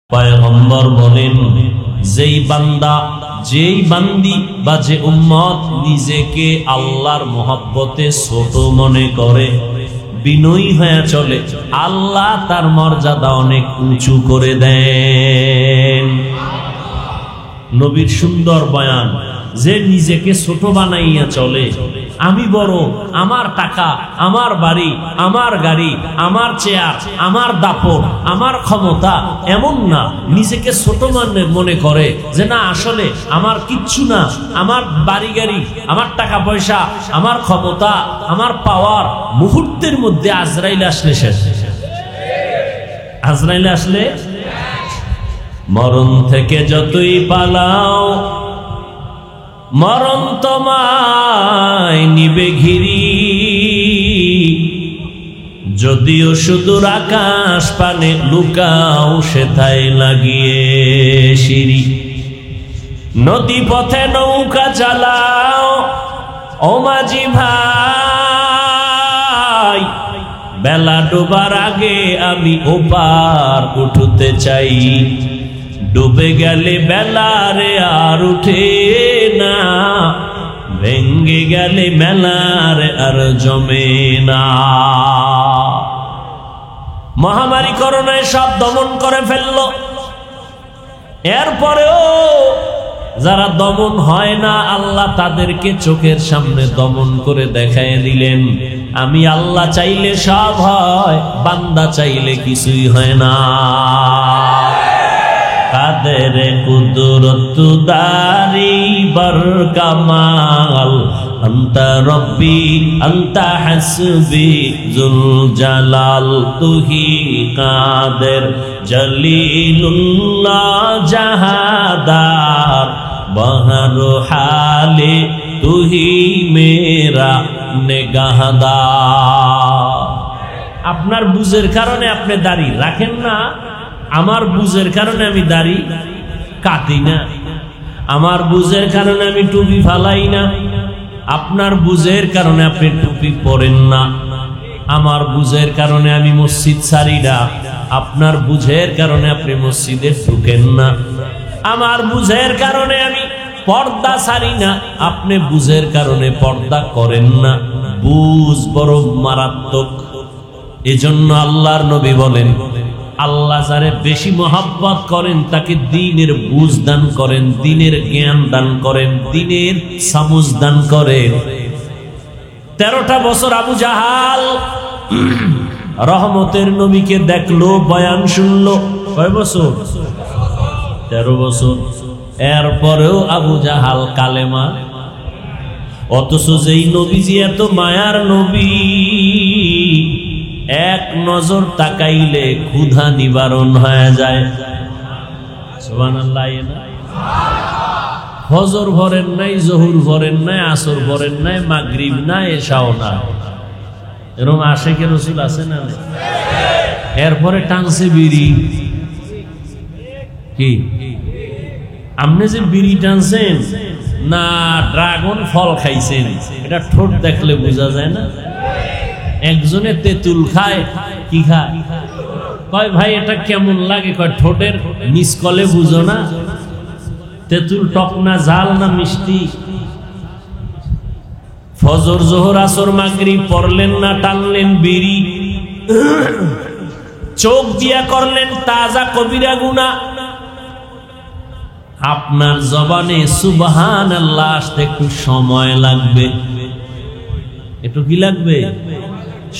পয়গম্বর বলেন, যেই বান্দা যেই বান্দি বা যে উম্মত নিজেকে আল্লাহর মহব্বতে ছোট মনে করে, বিনয়ী হয়ে চলে, আল্লাহ তার মর্যাদা অনেক উঁচু করে দেন। নবীর সুন্দর বয়ান, যে নিজেকে ছোট বানাইয়া চলে, আমি বড়, আমার টাকা, আমার বাড়ি, আমার গাড়ি, আমার চেয়ার, আমার দাপট, আমার ক্ষমতা, এমন না। নিজেকে ছোট মনে করে যে না, আসলে আমার কিচ্ছু না, আমার বাড়ি গাড়ি, আমার টাকা পয়সা, আমার ক্ষমতা, আমার পাওয়ার, মুহূর্তের মধ্যে আজরাইল আসলে শেষ। আজরাইল আসলে মরণ থেকে যতই পালাও, মরণ তোমায় নিবে ঘিরি। যদিও সুদূর আকাশ পানে লুকাও, সেথায় লাগিয়ে সিঁড়ি। নদী পথে নৌকা চালাও, ও মাঝি ভাই, বেলা ডোবার আগে আমি ওপার উঠতে চাই। ডুবে গেলে বেলারে আর উঠে না, ভেঙ্গে গেলে মেলার আর জমে না। মহামারী করোনায় সব দমন করে ফেললো, এরপরেও যারা দমন হয় না, আল্লাহ তাদেরকে চোখের সামনে দমন করে দেখায় দিলেন। আমি আল্লাহ চাইলে সব হয়, বান্দা চাইলে কিছুই হয় না। কাদের কুদরত দারি বর কামাল, আন্তা রব্বি আন্তা হাসবি জুল জালাল। তুহি কাদের জলিলুল্লাহ জাহাদার, বহর হালে তুহি মেরা নেগাহদার। আপনার বুঝের কারণে আপনি দাড়ি রাখেন না, আমার বুঝের কারণে আমি দাড়ি কাটি না, আমার বুঝের কারণে আমি টুপি ফালাই না, আপনার বুঝের কারণে আপনি টুপি পরেন না, আমার বুঝের কারণে আমি মসজিদ ছাড়ি না, আপনার বুঝের কারণে আপনি মসজিদে ঢুকেন না, আমার বুঝের কারণে আমি পর্দা ছাড়ি না, আপনি বুঝের কারণে পর্দা করেন না। বুঝ বড় মারাত্মক। এজন্য আল্লাহর নবী বলেন, আল্লাহ যারে বেশি মহব্বত করেন তাকে দ্বীনের বুঝ দান করেন, দ্বীনের জ্ঞান দান করেন, দ্বীনের সামুজ দান করেন। 13টা বছর আবু জাহাল রহমতের নবীকে দেখলো, বয়ান শুনলো। কয় বছর? 13 বছর। এরপরেও আবু জাহাল কালেমা। অথচ যেই নবীজি এত মায়ার নবী, এক নজর তাকাইলে ক্ষুধা নিবারণ হয়ে যায়। সুবহানাল্লাহ। ফজর ভরেন নাই, জহুর ভরেন নাই, আসর ভরেন নাই, মাগরিব না, এশাও না। এরকম আশিকে রাসূল আছে না? এরপরে টানছে বিড়ি। কি আপনি যে বিড়ি টানছেন না ড্রাগন ফল খাইছেন, এটা ঠোঁট দেখলে বোঝা যায় না? একজনে তেঁতুল খায়, কি খায়? কয় ভাই এটা কেমন লাগে? কয় ঠোঁটের মিসকলে বুঝো না? তেঁতুল টক না, ঝাল না, মিষ্টি? ফজর জোহর আসর মাগরিব পড়লেন না, টানলেন বিড়ি, চোখ দিয়া করলেন তাজা কবিরা গুনাহ। আপনার জবানে সুবহানাল্লাহ আসতে একটু সময় লাগবে। একটু কি লাগবে?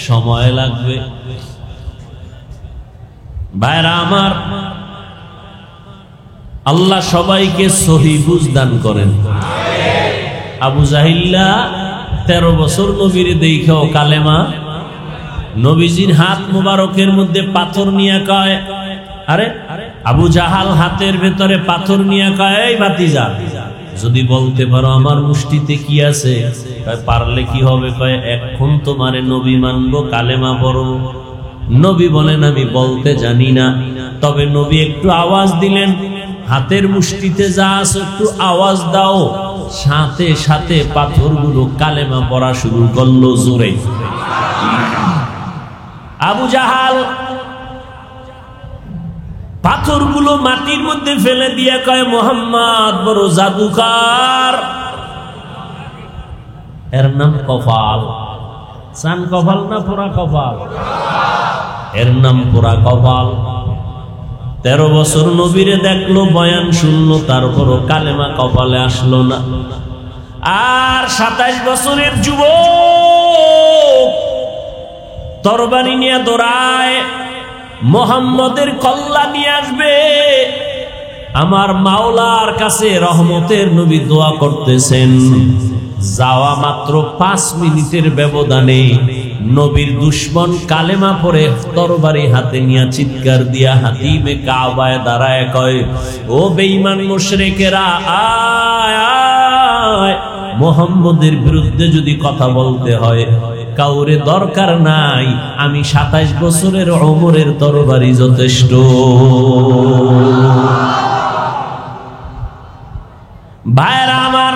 সময় লাগবে। ভাইরা আমার, আল্লাহ সবাইকে সহি বুঝ দান করেন। আবু জাহিল্লা 13 বছর নবীরে দেখাও কালেমা। নবীজির হাত মুবারকের মধ্যে পাথর নিয়ে কয়, আরে আবু জাহাল হাতের ভেতরে পাথর নিয়ে কয়, এই ভাতিজা, যদি বলতে পারো আমার মুষ্টিতে কি আছে? পারলে কি হবে? কয় এখন তোমারে নবী মানবো, কালেমা পড়ো। নবী বলেন আমি বলতে জানি না। তবে নবী একটু আওয়াজ দিলেন, হাতের মুষ্টিতে যা আছে একটু আওয়াজ দাও। সাথে সাথে পাথরগুলো কালেমা পড়া শুরু করলো জোরে। আবু জাহাল পাথর পাথরগুলো মাটির মধ্যে ফেলে দিয়ে কয় মুহাম্মদ বড় জাদুকার। এর নাম কপাল। চান কপাল না পোড়া কপাল? এর নাম পোড়া কপাল। 13 বছর নবীরে দেখলো, বয়ান শুনলো, তারপরও কালেমা কপালে আসলো না। আর 27 বছরের যুবক তরবারি নিয়ে দৌড়ায়, মুহাম্মদের কল্লা নিয়ে আসবে। আমার মাওলার কাছে রহমতের নবী দোয়া করতেছেন। যাওয়া মাত্র 5 মিনিটের ব্যবধানে নবীর দুশ্মন কালেমা পড়ে তরবারি হাতে নিয়ে চিৎকার দিয়া হাতিমে কাবায় দাঁড়ায় কয়, ও বেঈমান মুশরিকেরা, আয় আয়, মুহাম্মদের বিরুদ্ধে যদি কথা বলতে হয় কাউরে দরকার নাই, আমি 27 বছরের ওমরের তরবারি যথেষ্ট। ভাইরা আমার,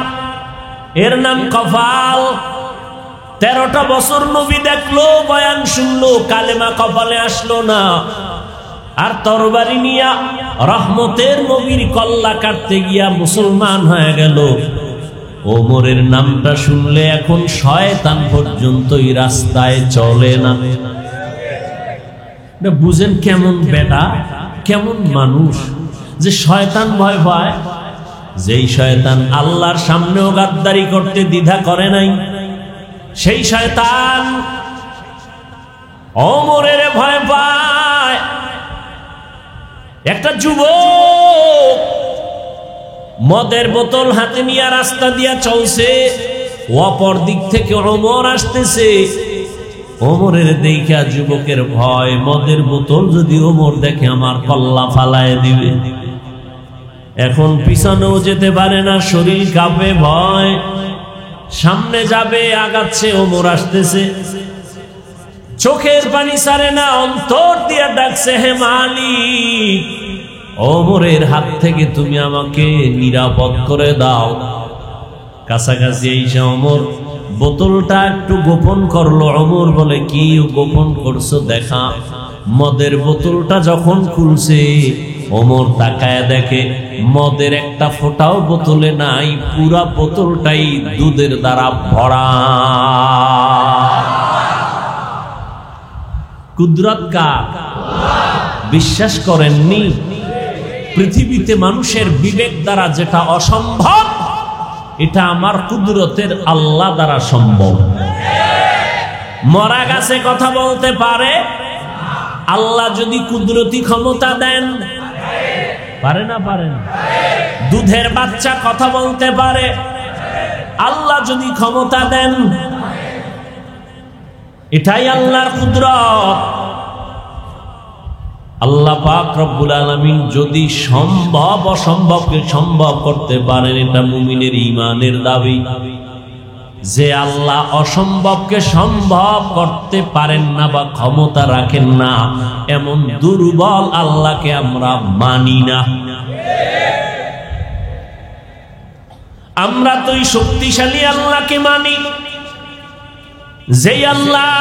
এর নাম কপাল। 13টা বছর নবী দেখলো, বয়ান শুনলো, কালেমা কপালে আসলো না। আর তরবারি নিয়া রহমতের নবীর কল্লা কাটতে গিয়া মুসলমান হয়ে গেল। ওমরের নামটা শুনলে এখন শয়তান পর্যন্তই রাস্তায় চলে না। বুঝেন কেমন বেটা, কেমন মানুষ যে শয়তান ভয় পায়। যেই শয়তান আল্লাহর সামনেও গাদ্দারি করতে দ্বিধা করে নাই, সেই শয়তান ওমরের ভয় পায়। একটা যুবক মদের বোতল হাতে নিয়ে রাস্তা দিয়া চলছে, অপর দিক থেকে ওমর আসতেছে। ওমরের দেখা যুবকের ভয়, মদের বোতল যদি ওমর দেখে আমার কল্লা ফালায় দিবে। এখন পিছনেও যেতে পারে না, শরীর কাঁপে, ভয়। সামনে যাবে, আগাচ্ছে, ওমর আসতেছে। চোখের পানি ছাড়ে না, অন্তর দিয়া ডাকছে, হে মালিক, ওমরের হাত থেকে তুমি আমাকে নিরাপদ করে দাও। কাছাকাছি এসে ওমর বোতলটা একটু গোপন করলো। ওমর বলে, কি গোপন করছো দেখা। মদের বোতলটা যখন খুলছে, ওমর তাকায় দেখে মদের একটা ফোঁটাও বোতলে নাই, পুরা বোতলটাই দুধের দ্বারা ভরা। কুদরত কার? বিশ্বাস করেননি? পৃথিবীতে মানুষের বিবেক দ্বারা যেটা অসম্ভব, এটা আমার কুদরতের আল্লাহ দ্বারা সম্ভব। মরা গাছে কথা বলতে পারে? আল্লাহ যদি কুদরতি ক্ষমতা দেন, পারে না? পারে না? দুধের বাচ্চা কথা বলতে পারে? আল্লাহ যদি ক্ষমতা দেন। এটাই আল্লাহর কুদরত। আল্লাহ পাক রব্বুল আলামিন যদি সম্ভব অসম্ভবকে সম্ভব করতে পারেন, এটা মুমিনের ঈমানের দাবি। যে আল্লাহ অসম্ভবকে সম্ভব করতে পারেন না বা ক্ষমতা রাখেন না, এমন দুর্বল আল্লাহকে আমরা মানি না। আমরা তো এই শক্তিশালী আল্লাহকে মানি, যে আল্লাহ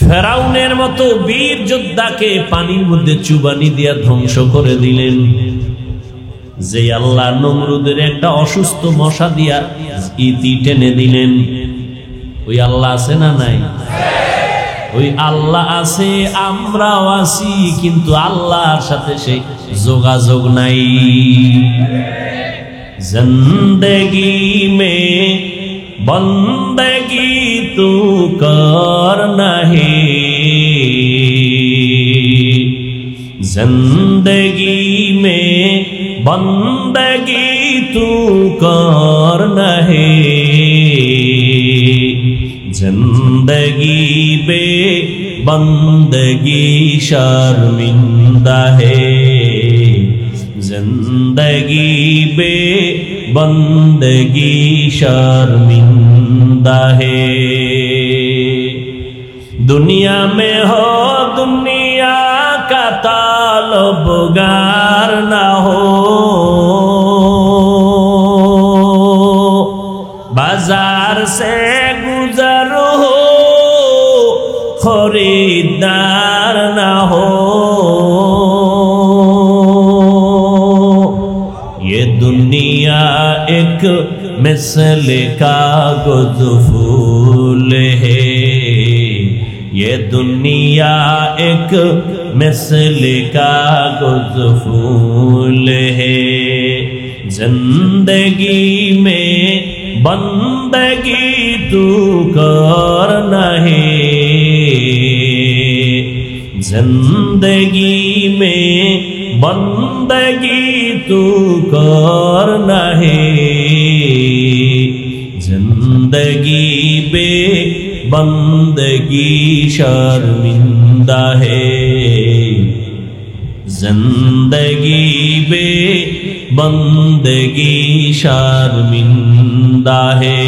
ফেরাউনের মতো বীর যোদ্ধাকে পানির মধ্যে চুবানি দিয়া ধ্বংস করে দিলেন, যে আল্লাহ নমরুদের একটা অসুস্থ মশা দিয়া ইতি টেনে দিলেন, ওই আল্লাহ আছে না নাই? ওই আল্লাহ আছে, আমরাও আছি, কিন্তু আল্লাহর সাথে সেই যোগাযোগ নাই। জিন্দেগি মে বন্দগি তু করনা হে, जिंदगी में बंदगी तू करना है, जिंदगी बे बंदगी शर्मिंदा है, जिंदगी बे बंदगी शर्मिंदा है। दुनिया में हो दुनिया का तालबगार ना हो, बाजार से गुजर हो खरीदार ना हो, एक मिसल कागज फूल है, ये दुनिया एक मिसल कागज फूल है। जिंदगी में बंदगी तू करना है, जिंदगी में बंदगी तू करना है। जिंदगी बे बंदगी शर्मिंदा है, जिंदगी बे बंदगी शर्मिंदा है।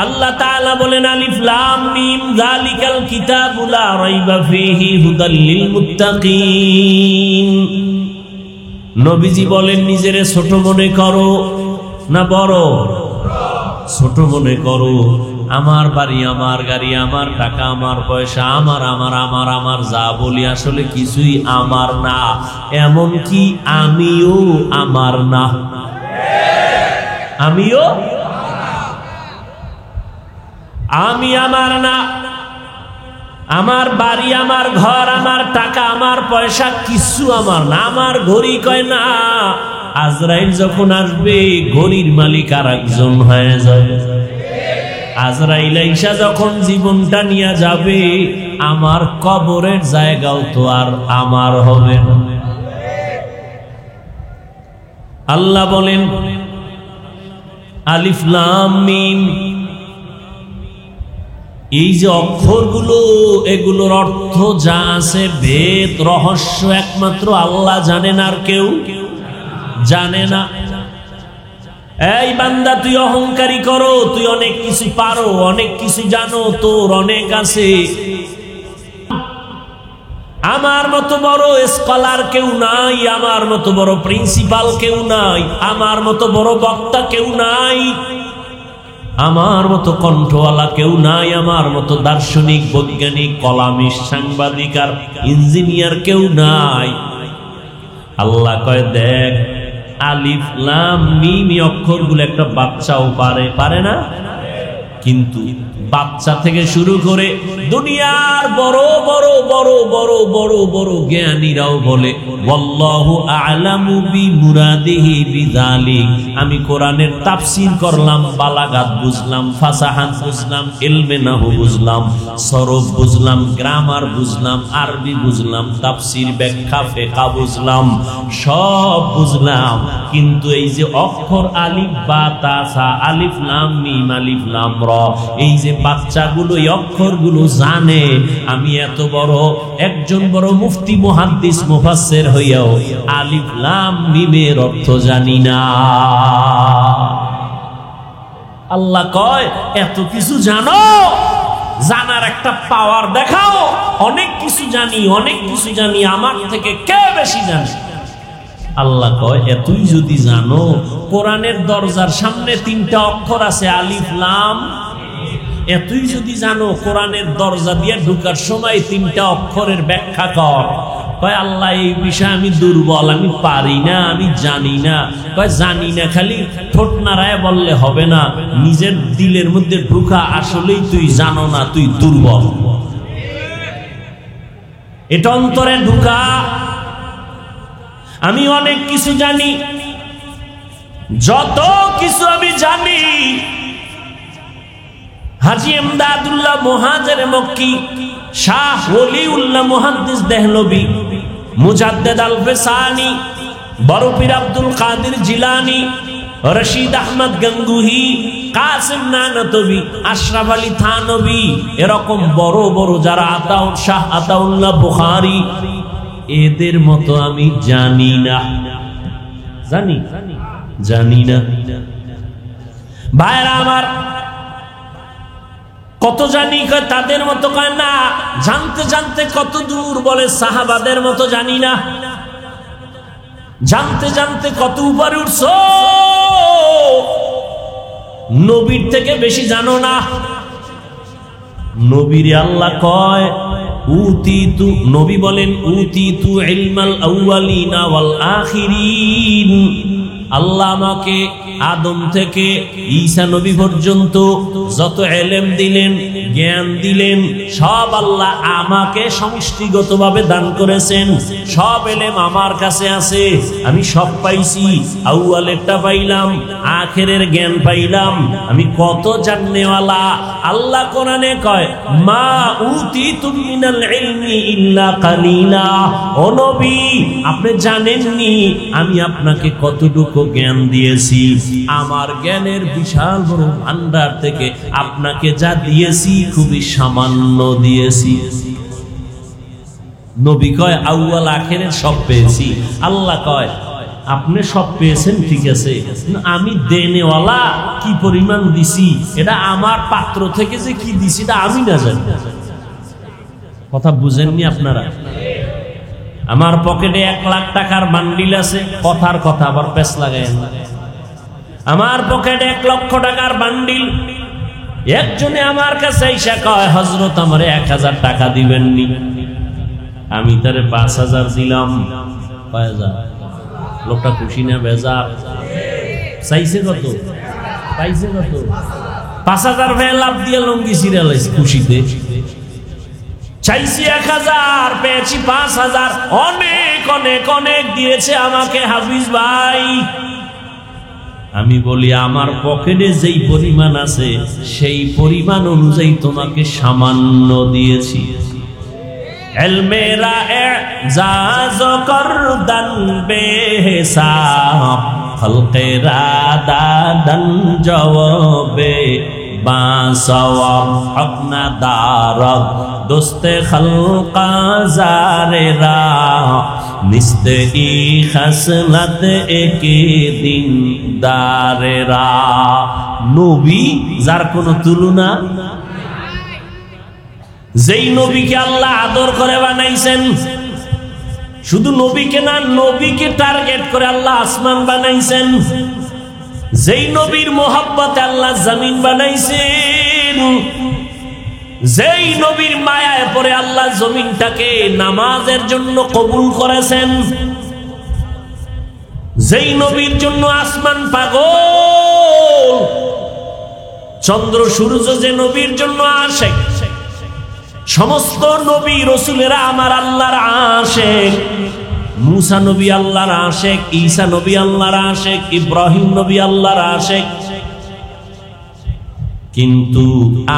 अल्लाह ताला बोलेन अलिफ लाम मीम जालिकाल किताबु ला राइबा फीहि हुदाल लिल मुत्ताकीन। নবীজি বলেন নিজেরে ছোট মনে করো না বড়? ছোট মনে করো। আমার বাড়ি, আমার গাড়ি, আমার টাকা, আমার পয়সা, আমার আমার আমার আমার যা বলি আসলে কিছুই আমার না, এমন কি আমিও আমার না। আমিও আমি আমার না। আমার বাড়ি, আমার ঘর, আমার টাকা, আমার পয়সা কিছু আমার না। আমার ঘড়ি কয় না আজরাইল যখন আসবে ঘড়ির মালিক আর একজন হয়ে যাবে। আজরাইল আইসা যখন জীবনটা নিয়ে যাবে আমার কবরের জায়গাও তো আর আমার হবে না। আল্লাহ বলেন আলিফ লাম মিম, এই যে অক্ষরগুলো এগুলোর অর্থ যা আছে ভেদ রহস্য একমাত্র আল্লাহ জানেন, আর কেউ জানে না। এই বান্দা তুই অহংকারী করো, তুই অনেক কিছু পারো, অনেক কিছু জানো, তোর অনেক আছে। আমার মতো বড় স্কলার কেউ নাই, আমার মতো বড় প্রিন্সিপাল কেউ নাই, আমার মতো বড় বক্তা কেউ নাই, আমার মতো কণ্ঠওয়ালা কেউ নাই, আমার মতো দার্শনিক, বৈজ্ঞানিক, কলামিস্ট, সাংবাদিক আর ইঞ্জিনিয়ার কেউ নাই। আল্লাহ কয় দেখ আলিফ লাম মিম অক্ষরগুলো একটা বাচ্চাও পারে না? কিন্তু বাচ্চা থেকে শুরু করে দুনিয়ার বড় বড় বড় বড় বড় বড় জ্ঞানীরাও বলে ওয়াল্লাহু আ'লামু বিমুরাদিহি বিযালিক। আমি কোরআনের তাফসীর করলাম, বালাগাত বুঝলাম, ফাসাহাত বুঝলাম, ইলমে নাহু বুঝলাম, সরফ বুঝলাম, গ্রামার বুঝলাম, আরবি বুঝলাম, তাফসীর, ব্যাখ্যা, ফিকহ বুঝলাম, সব বুঝলাম। কিন্তু এই যে অক্ষর আলিফ বা তা সা, আলিফ লাম মিম, আলিফ লাম র, এই যে বাচ্চাগুলো এই অক্ষরগুলো জানে, আমি এত বড় একজন বড় মুফতি, মুহাদ্দিস, মুফাসসির হইয়াও আলিফ লাম মিমের অর্থ জানি না। আল্লাহ কয় এত কিছু জানো, জানার একটা পাওয়ার দেখাও। অনেক কিছু জানি, অনেক কিছু জানি, আমার থেকে কে বেশি জানে? আল্লাহ কয় এতই যদি জানো, কোরআনের দরজার সামনে তিনটা অক্ষর আছে আলিফ লাম। এতই যদি জানো, কোরআনের দরজা দিয়ে ঢুকার সময় তিনটা অক্ষরের ব্যাখ্যা কর। কয় আল্লাহ এই বিষয়ে আমি দুর্বল, আমি পারি না, আমি জানি না। কয় জানি না খালি ঠোঁট নাড়ায় বললে হবে না, নিজের দিলের মধ্যে ঢুকা, আসলেই তুই জানো না, তুই দুর্বল। এটা অন্তরে ঢুকা। আমি অনেক কিছু জানি, যত কিছু আমি জানি হাজী ইমদাদুল্লাহ মুহাজির মক্কি, শাহ ওলিউল্লাহ মুহাদ্দিস দেহলভী, মুজাদ্দিদ আল ফিসানি, বড় পীর আব্দুল কাদের জিলানী, রশিদ আহমদ গঙ্গুহি, কাসিম নানতবী, আশরাফ আলী থানবী, এরকম বড় বড় যারা আতাউল শাহ আতাউল্লাহ বুখারী, এদের মতো আমি জানি না। জানি না ভাইরা আমার, কত জানি কয় তাদের মতো কয় না, জানতে জানতে কত দূর বলে সাহাবাদের মতো জানি না, জানতে জানতে কত উপরে উঠছো, নবীর থেকে বেশি জানো না। নবীর আল্লাহ কয় উতিতু, নবী বলেন উতিতু ইলমাল আউয়ালিনা ওয়াল আখিরিন, আল্লাহ আমাকে আদম থেকে ঈসা নবী পর্যন্ত যত ইলম দিলেন, জ্ঞান দিলেন, সব আল্লাহ আমাকে সমষ্টিগতভাবে দান করেছেন। সব ইলম আমার কাছে আছে, আমি সব পাইছি। আউয়ালেরটা পাইলাম, আখেরের জ্ঞান পাইলাম। আমি কত জাননেওয়ালা। আল্লাহ কোরআনে কয়, মা উতিতুম মিনাল ইলমি ইল্লা কালিলা। ও নবী, আপনি জানেননি আমি আপনাকে কতটুকু জ্ঞান দিয়েছি। আমার জ্ঞানের বিশাল বড় ভান্ডার থেকে আপনাকে যা দিয়েছি খুবই সামান্য দিয়েছি। নবী কয় আউয়াল আখেরের সব পেয়েছি। আল্লাহ কয় আপনি সব পেয়েছেন ঠিক আছে, আমি দেনেওয়ালা কি পরিমাণ দিছি এটা আমার পাত্র থেকে যে কি দিছি এটা আমি না জানি। কথা বুঝেননি আপনারা? আমার পকেটে 1 লাখ টাকার বান্ডিল আছে, কথার কথা আবার পেছ লাগায়েন। আমার পকেটে 1 লক্ষ টাকার বান্ডিল। একজনে আমার কাছে এসে কয়, হযরত আমারে 1000 টাকা দিবেননি? আমি তারে 5000 দিলাম। 5000 লোকটা খুশি না বেজার? চাইছে কত? পাইছে কত? 5000 ভয়ে লাভ দিয়ে লঙ্গি সিরিয়ালাইজ খুশিতে। চাইছি 1000, পেয়েছি 5000। অনেক অনেক অনেক দিয়েছে আমাকে হাফিজ ভাই। আমি বলি আমার পকেটে যেই পরিমাণ আছে সেই পরিমাণ অনুযায়ী তোমাকে সামান্য দিয়েছি। এলমেরা এজাজ করদান বেহিসাব, খলকেরা দাদান জওয়াবে বাসওয়াব, হকনা দারদ দোস্তে খলকা জারেরা, নিস্তে ই খাসলাত একে দিন দারেরা। নবী যার কোনো তুলনা, যেই নবীকে আল্লাহ আদর করে বানাইছেন। শুধু নবীকে না, নবীকে টার্গেট করে আল্লাহ আসমান বানাইছেন। যেই নবীর মোহাব্বতে আল্লাহ জমিন বানাইছেন। যেই নবীর মায়ায় পড়ে আল্লাহ জমিনটাকে নামাজের জন্য কবুল করেছেন। যেই নবীর জন্য আসমান পাগল, চন্দ্র সূর্য যে নবীর জন্য আশিক। সমস্ত নবী রাসূলেরা আমার আল্লাহর আশিক। মুসা নবী আল্লাহর আশিক, ঈসা নবী আল্লাহর আশিক, ইব্রাহিম নবী আল্লাহর আশিক। কিন্তু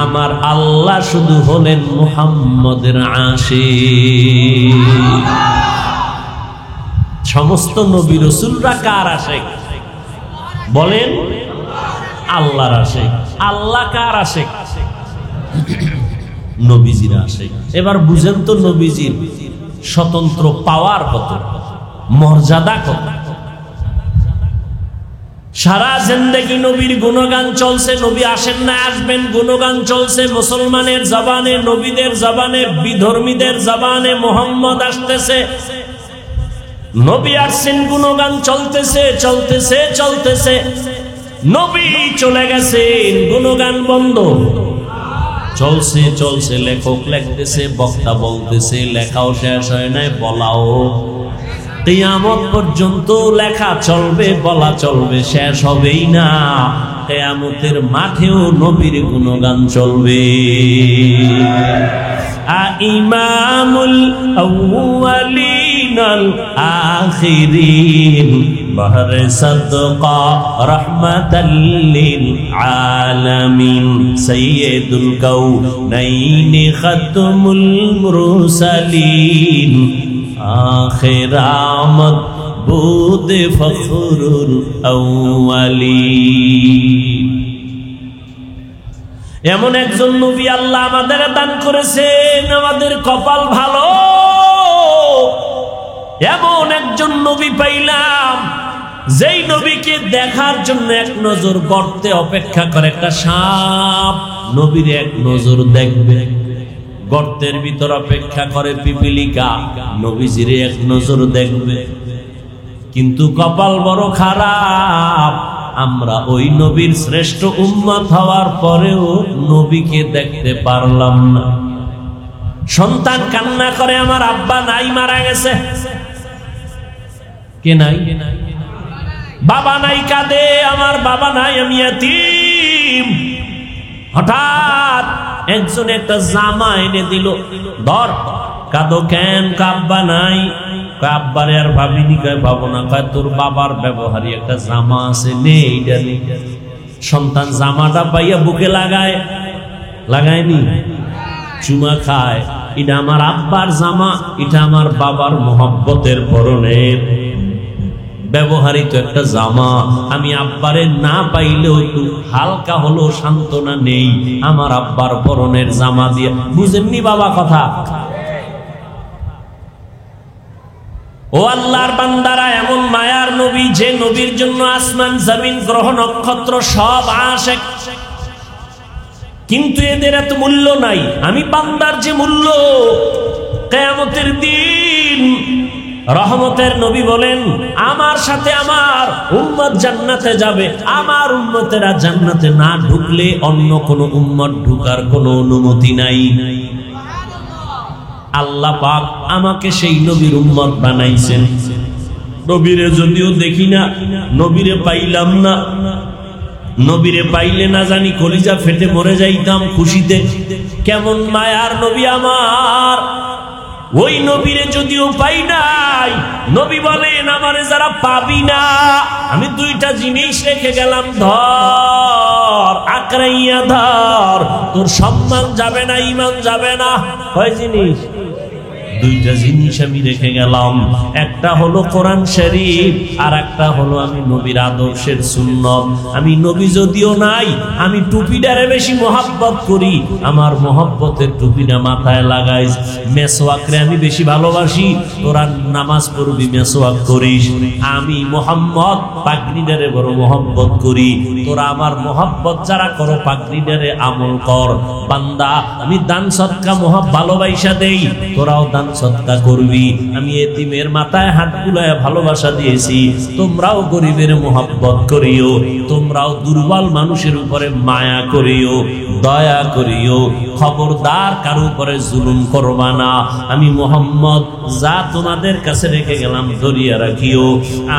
আমার আল্লাহ শুধু হলেন মুহাম্মদের আশিক। সমস্ত নবী রাসূলরা কার আশিক বলেন? আল্লাহর আশিক। আল্লাহ কার আশিক? নবীজির আশিক। এবার বুঝেন তো নবীজির স্বতন্ত্র পাওয়ার কত, মর্যাদা কত। সারা জিন্দেগি নবীর গুণগান চলছে। নবী আসেন না, আসবেন, গুণগান চলছে মুসলমানের জবানে, নবীদের জবানে, বিধর্মীদের জবানে। মুহাম্মদ আসতেছে, নবী আসছেন, গুণগান চলতেছে চলতেছে চলতেছে। নবী চলে গেছেন, গুণগান বন্ধ। চলছে চলছে, লেখক লিখতেছে, বক্তা বলতেছে, লেখাও শেষ হয় নাই, বলাও। কিয়ামত পর্যন্ত লেখা চলবে, বলা চলবে, শেষ হবেই না। কিয়ামতের মাঠেও নবীর গুণগান চলবে। ইমামুল আউয়ালিনাল আখিরিন, বাহরে সাদকা রাহমাতাল লিল আলামিন, সাইয়্যিদুল কাউনাইনি খাতমুল মুরসালিন, আখিরামত বুদে ফখরুল আউয়ালিন। এমন একজন নবী আল্লাহ আমাদের দান করেছেন, আমাদের কপাল ভালো। এমন একজন নবী পাইলাম, যেই নবীকে দেখার জন্য এক নজর গর্তে অপেক্ষা করে একটা সাপ। নবীর এক নজর দেখবে। গর্তের ভিতর অপেক্ষা করে পিপিলিকা, নবীজির এক নজর দেখবে। কিন্তু কপাল বড় খারাপ, আমরা ওই নবীর শ্রেষ্ঠ উম্মত হওয়ার পরেও নবীকে দেখতে পারলাম না। সন্তান কান্না করে, আমার আব্বা নাই, মারা গেছে। কে নাই? বাবা নাই, কাঁদে আমার বাবা নাই, আমি ইয়াতীম। হঠাৎ একজন একটা জামা এনে দিল, ধর। কাঁদো কেন? আব্বা নাই। আব্বারে আর ভাবিনি। কয় ভাবো না। কয় তোর বাবার ব্যবহারী একটা জামা আছে, নে এইটা নে। সন্তান জামাটা পাইয়া বুকে লাগায়, লাগায়নি, চুমা খায়। এটা আমার আব্বার জামা, এটা আমার বাবার মোহব্বতের পরনের ব্যবহারিত একটা জামা। আমি আব্বারে না পাইলেও একটু হালকা হলো সান্ত্বনা নেই আমার আব্বার পরনের জামা দিয়ে। বুঝেননি বাবা কথা? ও আল্লাহর বান্দারা, এমন মায়ার নবী, যে নবীর জন্য আসমান জমিন গ্রহ নক্ষত্র সব আশেক, কিন্তু এদের এত মূল্য নাই। আমি বান্দার যে মূল্য, কিয়ামতের দিন রহমতের নবী বলেন, আমার সাথে আমার উম্মত জান্নাতে যাবে। আমার উম্মতেরা জান্নাতে না ঢুকলে অন্য কোন উম্মত ঢুকার কোনো অনুমতি নাই। আল্লাহ পাক আমাকে সেই নবীর উম্মত বানাইছেন। নবীরে যদিও দেখি না, নবীরে পাইলাম না, নবীরে পাইলে না জানি কলিজা ফেটে মরে যাইতাম খুশিতে। কেমন মায়ার নবী আমার! ওই নবীরে যদিও পাই নাই, নবী বলেন আমারে যারা পাবি না, আমি দুইটা জিনিস রেখে গেলাম, ধর, আকড়াইয়া ধর, তোর সম্মান যাবে না, ঈমান যাবে না। কয় জিনিস? দুইটা জিনিস আমি রেখে গেলাম। একটা হলো কোরআন শরীফ, আর একটা হলো আমি নবীর আদর্শের সুন্নত। আমি নবী যদিও নাই, আমি টুপিটারে বেশি মহব্বত করি। আমার মহব্বতের টুপিটা মাথায় লাগাইস। মেসওয়াকরে আমি বেশি ভালোবাসি, তোরা নামাজ পড়বি মেসওয়াক করিস। আমি মোহাম্মদ পাগড়িটারে বড় মহব্বত করি। তোরা আমার মহব্বত যারা করো, পাগড়িটারে আমল কর। বান্দা, আমি দান সদকা ভালোবাসা দেই, তোরাও দান সদকা করবি। আমি এতিমের মাথায় হাত বুলায় ভালোবাসা দিয়েছি, তোমরাও গরিবের মহব্বত করিও, তোমরাও দুর্বল মানুষের উপরে মায়া করিও, দয়া করিও। খবরদার কারো উপরে জুলুম করবা না। আমি মুহাম্মদ যা তোমাদের কাছে রেখে গেলাম ধরিয়া রাখিও।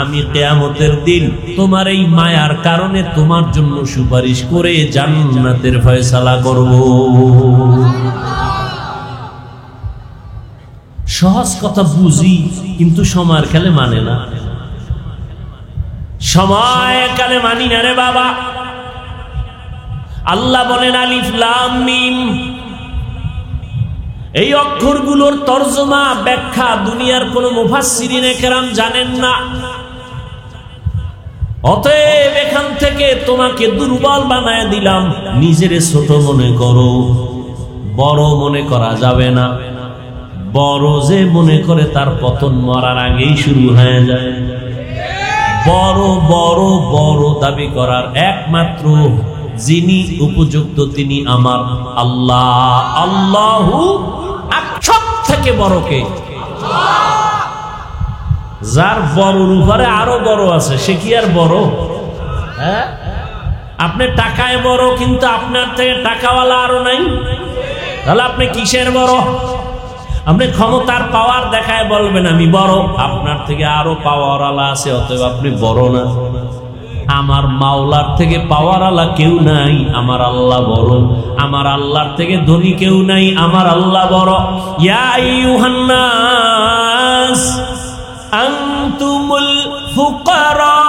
আমি কিয়ামতের দিন তোমার এই মায়ার কারণে তোমার জন্য সুপারিশ করে জান্নাতের ফয়সালা করব। সহজ কথা বুঝি, কিন্তু সময়ের কালে মানে না। সময় কালে মানি না রে বাবা। আল্লাহ বলেন আলিফ লাম মিম, এই অক্ষরগুলোর তরজমা ব্যাখ্যা দুনিয়ার কোন মুফাসসিরিনে কেরাম জানেন না। অতএব এখান থেকে তোমাকে দুর্বল বানায় দিলাম। নিজেরে ছোট মনে করো, বড় মনে করা যাবে না। বড় যে মনে করে তার পতন মরার আগেই শুরু হয়ে যায়। বড় বড় বড় দাবি করার একমাত্র যিনি উপযুক্ত তিনি আমার আল্লাহ। আল্লাহু সব থেকে বড় কে? যার বড়র উপরে আরো বড় আছে, সে কি আর বড়? হ্যাঁ, আপনি টাকায় বড়, কিন্তু আপনার থেকে টাকাওয়ালা আরো নাই, তাহলে আপনি কিসের বড়? আপনি ক্ষমতার পাওয়ার দেখায় বলবেন আমি বড়, আপনার থেকে আরো পাওয়ার আলা আছে, অতএব আপনি বড় না। আমার মাওলার থেকে পাওয়ার আলা কেউ নাই, আমার আল্লাহ বড়। আমার আল্লাহর থেকে ধনী কেউ নাই, আমার আল্লাহ বড়। ইয়া আইয়ুহান নাস আনতুমুল ফুকারাউ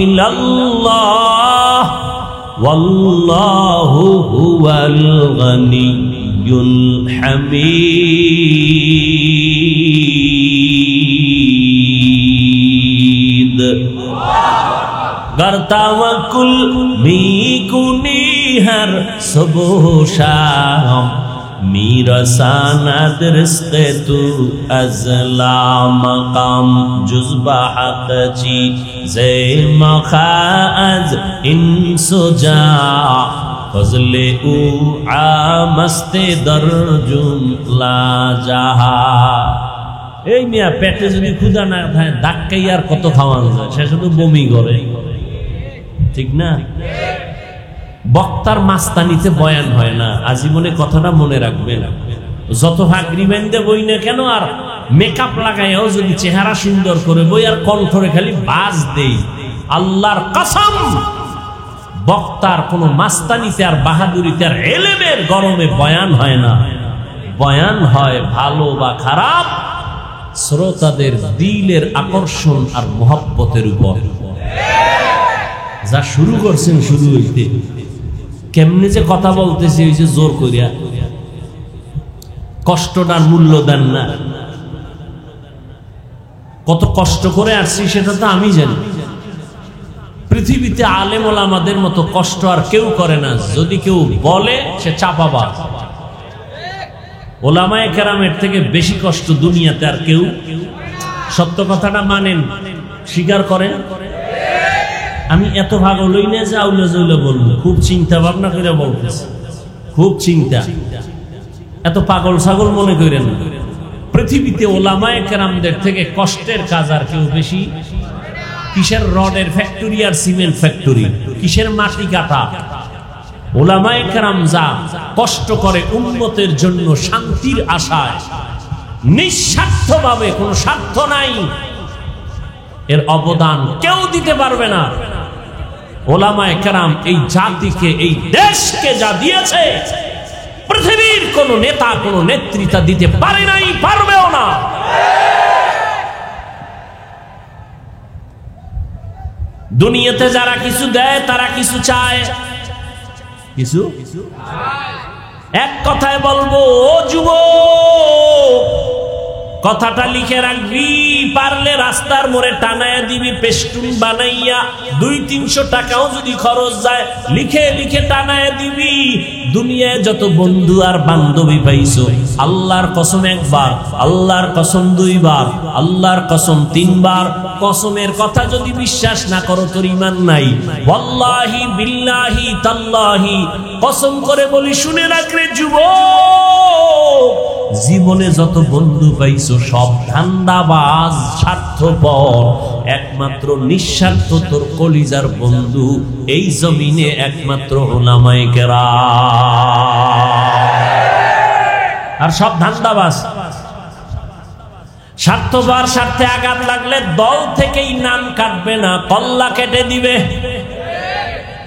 ইলাল্লাহ ওয়াল্লাহু হুয়াল গনিয়্যুল হামিদ। गर तवक्कुल भी कुनी हर सुबह शाम, मेरा सनद रिज़्क़ तू अज़ला मकाम, जुज़्बा हक़ ची ज़े मखाज़ इंसुजा, फज़ले उ आमस्ते दर्जुम ला जहा। এই মিয়া পেটে যদি ক্ষুধা না থাকে, ধাক্কাই আর কত খাওয়ানো যায়, সে শুধু বমি করে, ঠিক না? বক্তার মাস্তানিতে বয়ান হয় না। আজীবনে কথাটা মনে রাখবেন। যত ফাকরি বেঁধে বই না কেন, আর মেকআপ লাগাইও যদি চেহারা সুন্দর করে বই আর কণ্ঠরে খালি বাজ দেই, আল্লাহর কসম বক্তার কোন মাস্তানিতে আর বাহাদুরিতে আর এলেমের গরমে বয়ান হয় না। বয়ান হয় ভালো বা খারাপ শ্রোতাদের দিলের আকর্ষণ আর মোহাব্বতের উপর। যা শুরু করছেন শুরু হইতে কেমনে যে কথা বলতেছে ওই যে জোর করিয়া, কষ্টটার মূল্য দেন না। কত কষ্ট করে আসছি সেটা তো আমি জানি। পৃথিবীতে আলেম ওলামাদের মতো কষ্ট আর কেউ করে না। যদি কেউ বলে সে চাপাবাজ। ওলামায়ে কেরামের থেকে বেশি কষ্ট দুনিয়াতে আর কেউ, সত্য কথাটা মানেন, স্বীকার করেন। আমি এত ভাগ হলই না যে আউলে জৌলে বলবো, খুব চিন্তা ভাবনা করে বলতেছি, খুব চিন্তা। এত পাগল ছাগল মনে করেন না। পৃথিবীতে ওলামায়ে কেরামদের থেকে কষ্টের কাজ আর কেউ বেশি। কিসের রডের ফ্যাক্টরি আর সিমেন্ট ফ্যাক্টরি, কিসের মাটি কাটা। ওলামায়ে কেরাম যা কষ্ট করে উম্মতের জন্য শান্তির আশায়, নিঃস্বার্থভাবে, কোনো স্বার্থ নাই, এর অবদান কেউ দিতে পারবে না। ওলামায়ে কেরাম এই জাতিকে, এই দেশকে যা দিয়েছে পৃথিবীর কোন নেতা, কোন নেতৃত্ব দিতে পারে নাই, পারবেও না। দুনিয়াতে যারা কিছু দেয় তারা কিছু চায়, কিছু এক কথায় বলবো, ও যুবক কথাটা লিখে রাখবি, পারলে রাস্তার মোড়ে টানায়া দিবি পেস্টুন বানাইয়া, 200-300 টাকাও যদি খরচ যায় লিখে লিখে টানায়া দিবি। দুনিয়ায় যত বন্ধু আর বান্ধবী পাইছো, আল্লাহর কসম একবার, আল্লাহর কসম 2 বার, আল্লাহর কসম 3 বার, কসমের কথা যদি বিশ্বাস না করো তোর ঈমান নাই। ওয়াল্লাহি বিল্লাহি তাল্লাহি কসম করে বলি, শুনে রাখ রে যুবক, জীবনে যত বন্ধু পাইছো সব ধান্দাবাজ, স্বার্থপর। একমাত্র নিঃস্বার্থ তোর কলিজার বন্ধু এই জমিনে একমাত্র ওলামায়ে কেরাম। আর সব ধান্দাবাজ, স্বার্থপর। স্বার্থে আঘাত লাগলে দল থেকেই নাম কাটবে না, কল্লা কেটে দিবে।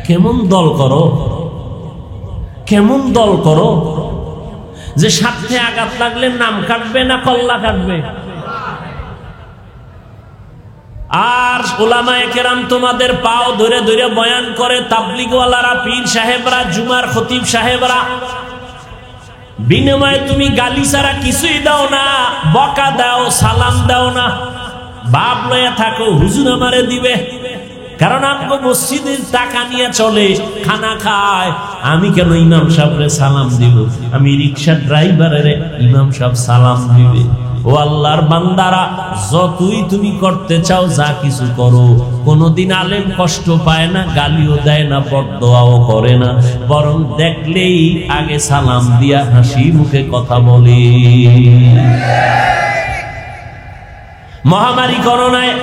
কেমন দল করো, কেমন দল করো যে স্বার্থে আঘাত লাগলে নাম কাটবে না, কল্লা কাটবে। আর ওলামায়ে কেরাম তোমাদের পাও ধরে ধরে বয়ান করে, তাবলীগওয়ালারা, পীর সাহেবরা, জুমার খতিব সাহেবরা, বিনিময়ে তুমি গালি ছাড়া কিছুই দাও না, বকা দাও, সালাম দাও না। বাপ লয়া থাকো হুজুর আমারে দিবে, কারণ আমগো মসজিদের টাকা নিয়ে চলে, খানা খায়। আমি কেন ইমাম সাহেবরে সালাম দিব? আমি রিকশা ড্রাইভারের ইমাম সাহেব সালাম দিবে। ও আল্লাহর বান্দারা, যতই তুমি করতে চাও, যা কিছু করো, কোনদিন আলেম কষ্ট পায় না, গালিও দেয় না, বদদোয়াও করে না, বরং দেখলেই আগে সালাম দিয়া হাসি মুখে কথা বলে। মহামারী করোনায়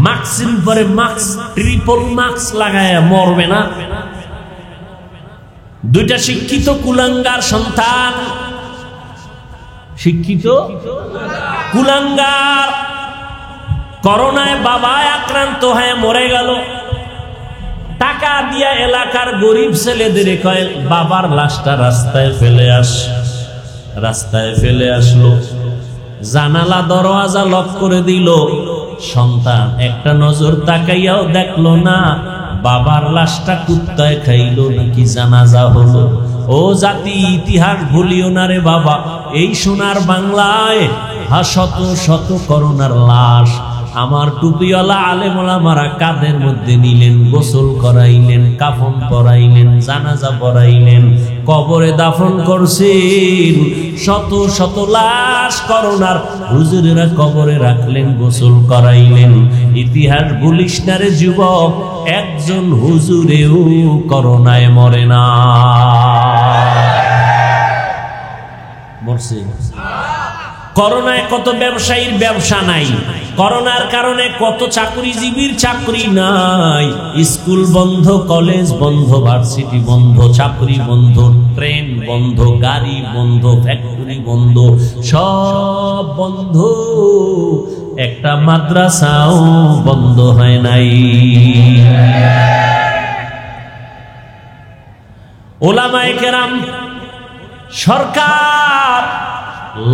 মাস্কের উপরে মাস্ক, ট্রিপল মাস্ক লাগায় মরবে না। 2টা শিক্ষিত কুলাঙ্গার সন্তান, শিক্ষিত কুলাঙ্গার, করোনায় বাবায় আক্রান্ত হয়ে মরে গেল। টাকা দিয়া এলাকার গরিব ছেলেদের কয় বাবার লাশটা রাস্তায় ফেলে আস। রাস্তায় ফেলে আসলো, জানালা দরওয়াজা লক করে দিল। সন্তান একটা নজর তাকাইয়াও দেখলো না বাবার লাশটা কুত্তায় খাইলো নাকি জানাজা হলো। ও জাতি, ইতিহাস ভুলিও না রে বাবা। এই সোনার বাংলায় শত শত করোনার লাশ আমার টুপিওয়ালা আলেম ওলামারা কাঁধের মধ্যে নিলেন, গোসল করাইলেন, কাফন পরাইলেন, জানাজা পরাইলেন, কবরে দাফন করছেন। শত শত লাশ করোনার হুজুরেরা কবরে রাখলেন, গোসল করাইলেন। ইতিহাস ভুলিস না রে যুবক, একজন হুজুরেও করোনায় মরে না, মরছে। করোনায় কত ব্যবসায়ীর ব্যবসা নাই, করোনার কারণে কত চাকরিজীবীর চাকরি নাই, স্কুল বন্ধ, কলেজ বন্ধ, ভার্সিটি বন্ধ, চাকরি বন্ধ, ট্রেন বন্ধ, গাড়ি বন্ধ, ফ্যাক্টরি বন্ধ, সব বন্ধ, একটা মাদ্রাসাও বন্ধ হয় নাই। ওলামায়ে কেরাম, সরকার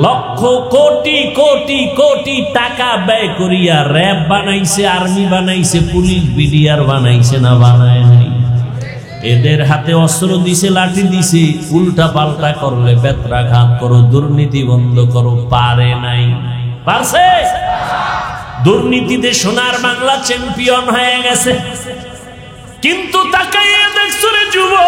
লক্ষ কোটি কোটি কোটি টাকা ব্যয় করিয়া র্যাব বানাইছে, আর্মি বানাইছে, পুলিশ বিডিআর বানাইছে, না বানায় নাই? এদের হাতে অস্ত্র দিছে, লাঠি দিছে, উল্টা পাল্টা করলে বেত্রাঘাত করো, দুর্নীতি বন্ধ করো, পারে নাই? পারছে? দুর্নীতিতে সোনার বাংলা চ্যাম্পিয়ন হয়ে গেছে। কিন্তু তাকাইয়ে দেখছো রে যুবক,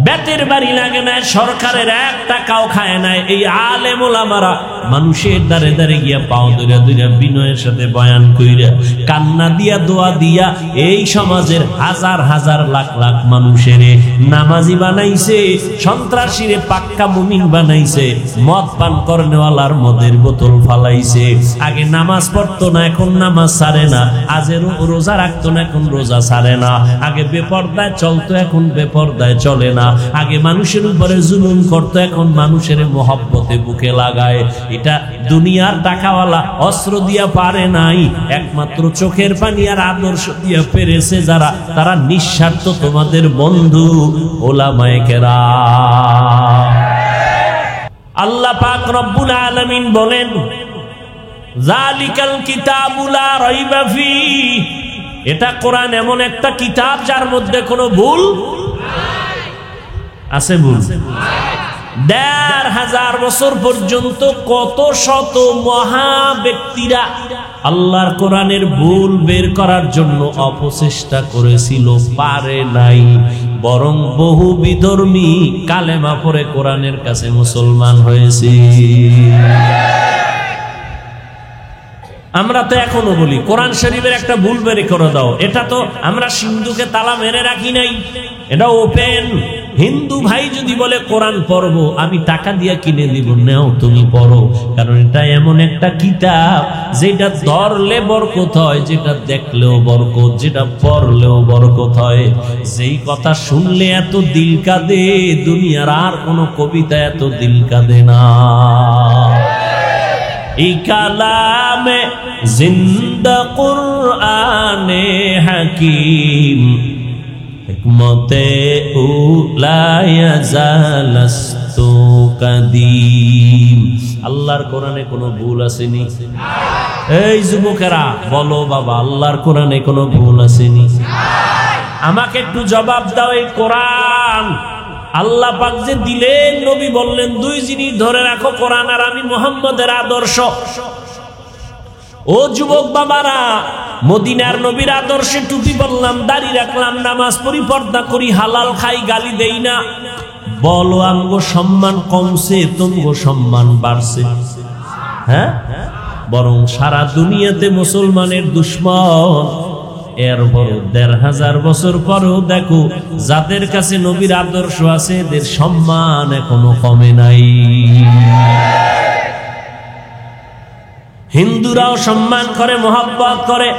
বেতের বাড়ি লাগে না, সরকারের 1 টাকাও খায় না। এই আলেম ওলামারা মানুষের দ্বারে দ্বারে গিয়া পাও ধইরা ধইরা বিনয়ের সাথে বয়ান কইরা, কান্না দিয়া, দোয়া দিয়া এই সমাজের হাজার হাজার লাখ লাখ মানুষের নামাজি বানাইছে, সন্ত্রাসীরে পাক্কা মুমিন বানাইছে, মদ পান করনেওয়ালার মদের বোতল ফালাইছে। আগে নামাজ পড়তো না, এখন নামাজ ছাড়ে না। আগে রোজা রাখতো না, এখন রোজা ছাড়ে না। আগে বেপরদায় চলতো, এখন বেপরদায় চলে না। আগে মানুষের উপরে জুলুম করতো, এখন মানুষের মহব্বতে বুকে লাগায়। এটা দুনিয়ার টাকাওয়ালা অস্ত্র দিয়া পারে নাই, একমাত্র চোখের পানি আর আদর্শ দিয়া পেরেছে যারা, তারা নিঃস্বার্থ তোমাদের বন্ধু ওলামায়ে কেরাম। আল্লাহ পাক রব্বুল আলামিন বলেন, যালিকাল কিতাবু লা রাইবা ফীহি, এটা কোরআন এমন একটা কিতাব যার মধ্যে কোনো ভুল আছে? ভুল ১৫০০ বছর পর্যন্ত কত শত মহা ব্যক্তিরা আল্লাহর কোরআনের ভুল বের করার জন্য অপচেষ্টা করেছিল, পারে নাই। বরং বহু বিধর্মী কালেমা পড়ে কোরআনের কাছে মুসলমান হয়েছে। আমরা তো এখনো বলি কোরআন শরীফের একটা ভুল বের করে দাও। এটা তো আমরা সিন্ধুকে তালা মেরে রাখি নাই, এটা ওপেন। হিন্দু ভাই যদি বলে কোরআন পড়বো, আমি টাকা দিয়ে কিনে দিব, নাও তুমি পড়ো। কারণ এটা এমন একটা কিতাব যেটা ধরলে বরকত হয়, যেটা দেখলেও বরকত, যেটা পড়লেও বরকত হয়। যেই কথা শুনলে এত দিল কাঁদে, দুনিয়ার আর কোনো কবিতা এত দিল কাঁদে না। এই কালামে জিন্দা কুরআনে হাকিম, হিকমতে উলায়া জালাস্তু কাদিম। আল্লাহর কোরআনে কোনো ভুল আসেনি? এই যুবকেরা বলো বাবা, আল্লাহর কোরআনে কোনো ভুল আসেনি? আমাকে একটু জবাব দাও। এই কোরআন আল্লাহ পাক যে দিলেন, নবী বললেন 2 জিনিস ধরে রাখো, কোরআন আর আমি মুহাম্মদের আদর্শ। ও যুবক বাবারা, মদিনার নবীর আদর্শে টুপি পরলাম, দাড়ি রাখলাম, নামাজ পড়ি, পর্দা করি, হালাল খাই, গালি দেই না। বলো আমগো সম্মান কমছে, তুমগো সম্মান বাড়ছে? হ্যাঁ, বরং সারা দুনিয়াতে মুসলমানের দুশ্মন। এরপর ১৫০০ বছর পরেও দেখো, যাদের কাছে নবীর আদর্শ আছে, এদের সম্মান এখনো কমে নাই। হিন্দুরাও সম্মান করে, মহব্বত করে,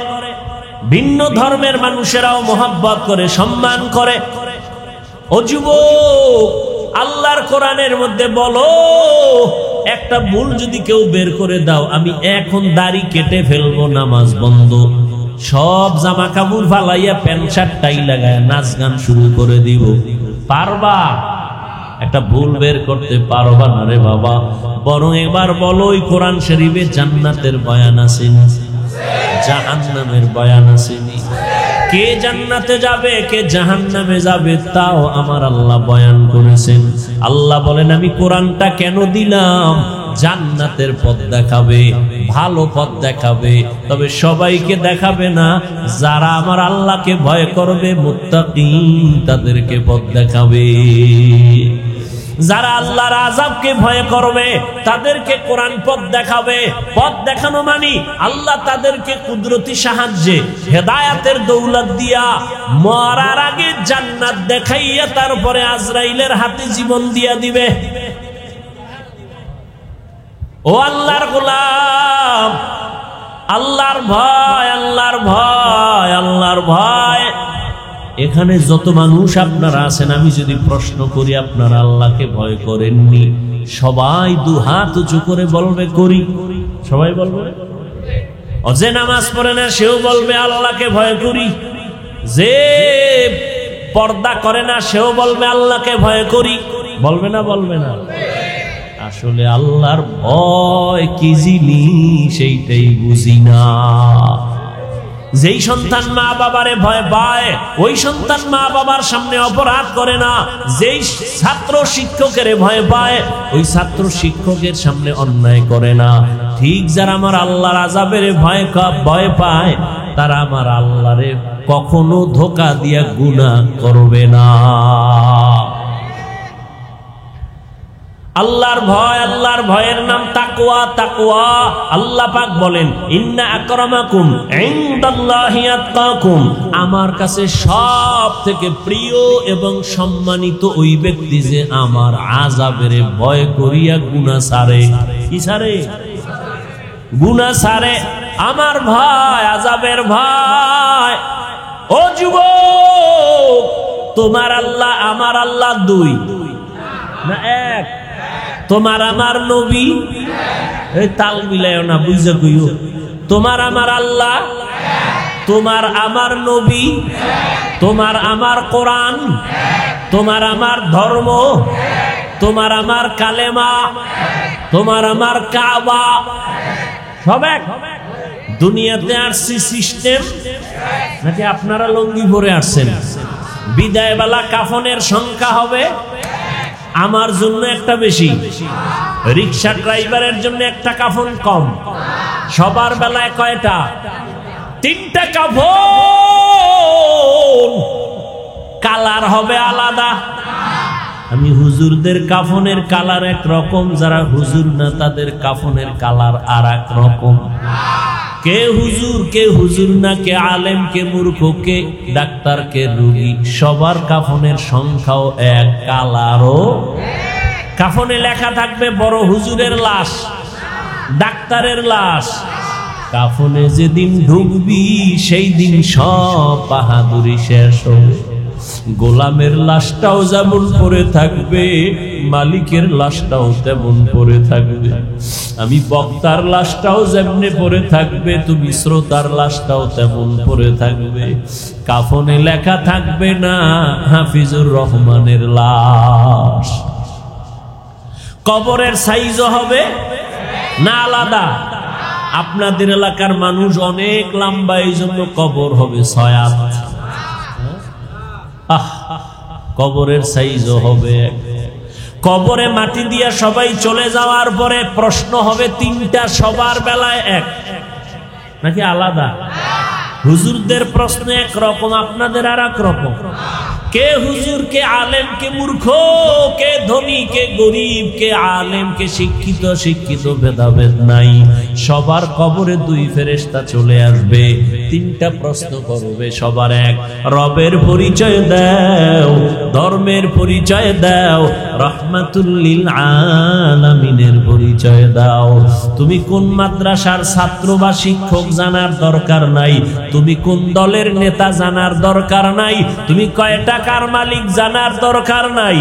ভিন্ন ধর্মের মানুষেরাও মহব্বত করে, সম্মান করে। ও যুবক, আল্লাহর কোরআনের মধ্যে বলো একটা ভুল যদি কেউ বের করে দাও, আমি এখন দাড়ি কেটে ফেলবো, নামাজ বন্ধ, সব জামা কাপড় ফালাইয়া প্যান্ট শার্ট টাই লাগায় নাচ গান শুরু করে দিব, পারবা? একটা ভুল বের করতে পারবা না রে বাবা। বরং এবার বলো, ওই কোরআন শরীফে জান্নাতের বয়ান আসেনি? জাহান্নামের বয়ান আসেনি? কে জান্নাতে যাবে, কে জাহান্নামে যাবে, তাও আমার আল্লাহ বয়ান করেছেন। আল্লাহ বলেন, আমি কোরআনটা কেন দিলাম? জান্নাতের পথ দেখাবে, ভালো পথ দেখাবে, তবে সবাইকে দেখাবে না। যারা আমার আল্লাহকে ভয় করবে, মুত্তাকিন, তাদেরকে পথ দেখাবে। যারা আল্লাহর আযাবকে ভয় করবে, তাদেরকে কোরআন পথ দেখাবে। পথ দেখানো মানে আল্লাহ তাদেরকে কুদরতি সাহায্যে, হেদায়েতের দৌলত দিয়া, মরার আগে জান্নাত দেখাইয়া তারপরে আজরাইলের হাতে জীবন দিয়া দিবে। ও আল্লাহর গোলাম, আল্লাহর ভয়, আল্লাহর ভয়, আল্লাহর ভয়। এখানে যত মানুষ আপনারা আছেন, আমি যদি প্রশ্ন করি আপনারা আল্লাহকে ভয় করেননি, সবাই দু হাত উঁচু করে বলবে করি। সবাই বলবে। যে নামাজ পড়ে না সেও বলবে আল্লাহকে ভয় করি। যে পর্দা করে না সেও বলবে আল্লাহকে ভয় করি। বলবে না? বলবে না? আসলে আল্লাহর ভয় কি জিনিস সেইটাই বুঝি না। যেই সন্তান মা বাবারে ভয় পায়, ওই সন্তান মা বাবার সামনে অপরাধ করে না। যেই ছাত্র শিক্ষকের ভয় পায়, ওই ছাত্র শিক্ষকের সামনে অন্যায় করে না। ঠিক যারা আমার আল্লাহর আযাবের ভয় পায়, তারা আমার আল্লাহরে কখনো ধোঁকা দিয়া গুনাহ করবে না। আল্লাহর ভয়, আল্লাহর ভয়ের নাম তাকওয়া। তাকওয়া আল্লাহ পাক বলেন, ইন্না আকরামাকুম ইনদাল্লাহি আতকাকুম, আমার কাছে সব থেকে প্রিয় এবং সম্মানিত ওই ব্যক্তি যে আমার আযাবের ভয় করিয়া গুনাহ ছাড়ে। কি ছাড়ে? গুনাহ ছাড়ে। আমার ভয়, আযাবের ভয়। ও যুবক, তোমার আল্লাহ আমার আল্লাহ দুই না এক? তোমার আমার নবী, এই তাল মিলায়ও না, বুঝা কইও। তোমার আমার আল্লাহ, তোমার আমার নবী, তোমার আমার কোরআন, তোমার আমার ধর্ম, তোমার আমার কালেমা, তোমার আমার কাবা, সব এক। দুনিয়াতে আসছি সিস্টেম নাকি আপনারা লঙ্গি পরে আসছেন? বিদায় বেলা কাফনের সংখ্যা হবে আমার জন্য একটা বেশি, রিক্সা ড্রাইভারের জন্য একটা কাফন কম। সবার বেলায় কয়টা? তিনটা কাফন। কালার হবে আলাদা। আমি হুজুরদের কাফনের কালার এক রকম, যারা হুজুর না তাদের কাফনের কালার আর এক রকম। কে হুজুর, কে হুজুর না, কে আলেম, কে মূর্খ, কে ডাক্তার, কে রোগী, সবার কাফনের সংখ্যাও এক, কালারও। কাফনে লেখা থাকবে বড় হুজুরের লাশ, ডাক্তারের লাশ। কাফনে যেদিন ঢুকবি সেই দিন সব বাহাদুরি শেষ হবে। গোলামের লাশটাও যেমন পড়ে থাকবে, মালিকের লাশটাও তেমন পড়ে থাকবে। আমি বক্তার লাশটাও যেমনে পড়ে থাকবে, তুমি শ্রোতার লাশটাও তেমন পড়ে থাকবে। কাফনে লেখা থাকবে না হাফিজুর রহমানের লাশ। কবরের সাইজও হবে না আলাদা? আপনাদের এলাকার মানুষ অনেক লম্বা, এই জন্য কবর হবে 6 হাত। কবরের সাইজও হবে। কবরে মাটি দিয়া সবাই চলে যাওয়ার পরে প্রশ্ন হবে তিনটা, সবার বেলায় এক নাকি আলাদা? হুজুরদের প্রশ্ন এক রকম, আপনাদের আর এক রকম। কে হুজুর, কে আলেম, কে মূর্খ, কে ধনী, কে গরিব, কে আলেম, কে শিক্ষিত, শিক্ষিত ভেদাভেদ নাই। সবার কবরে দুই ফেরেশতা চলে আসবে, তিনটা প্রশ্ন করবে, সবার এক। রবের পরিচয় দাও, ধর্মের পরিচয় দাও, রাহমাতুল লিল আলামিনের পরিচয় দাও। তুমি কোন মাদ্রাসার ছাত্র বা শিক্ষক জানার দরকার নাই, তুমি কোন দলের নেতা জানার দরকার নাই, তুমি কয় টাকার মালিক জানার দরকার নাই।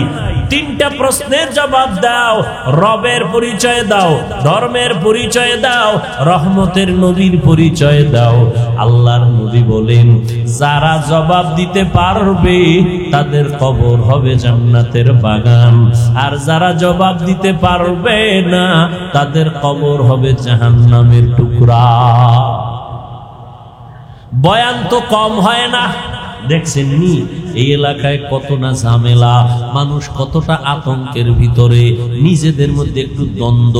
তিনটা প্রশ্নের জবাব দাও। রবের পরিচয় দাও, ধর্মের পরিচয় দাও, রহমতের নবীর পরিচয় দাও। আল্লাহর নবী বলেন, যারা জবাব দিতে পারবে তাদের কবর হবে জান্নাতের বাগান, আর যারা জবাব দিতে পারবে না তাদের কবর হবে জাহান্নামের টুকরা। বয়ান তো কম হয় না, দেখছেন নি এই এলাকায় কত না ঝামেলা, মানুষ কতটা আতঙ্কের ভিতরে, নিজেদের মধ্যে একটু দ্বন্দ্ব,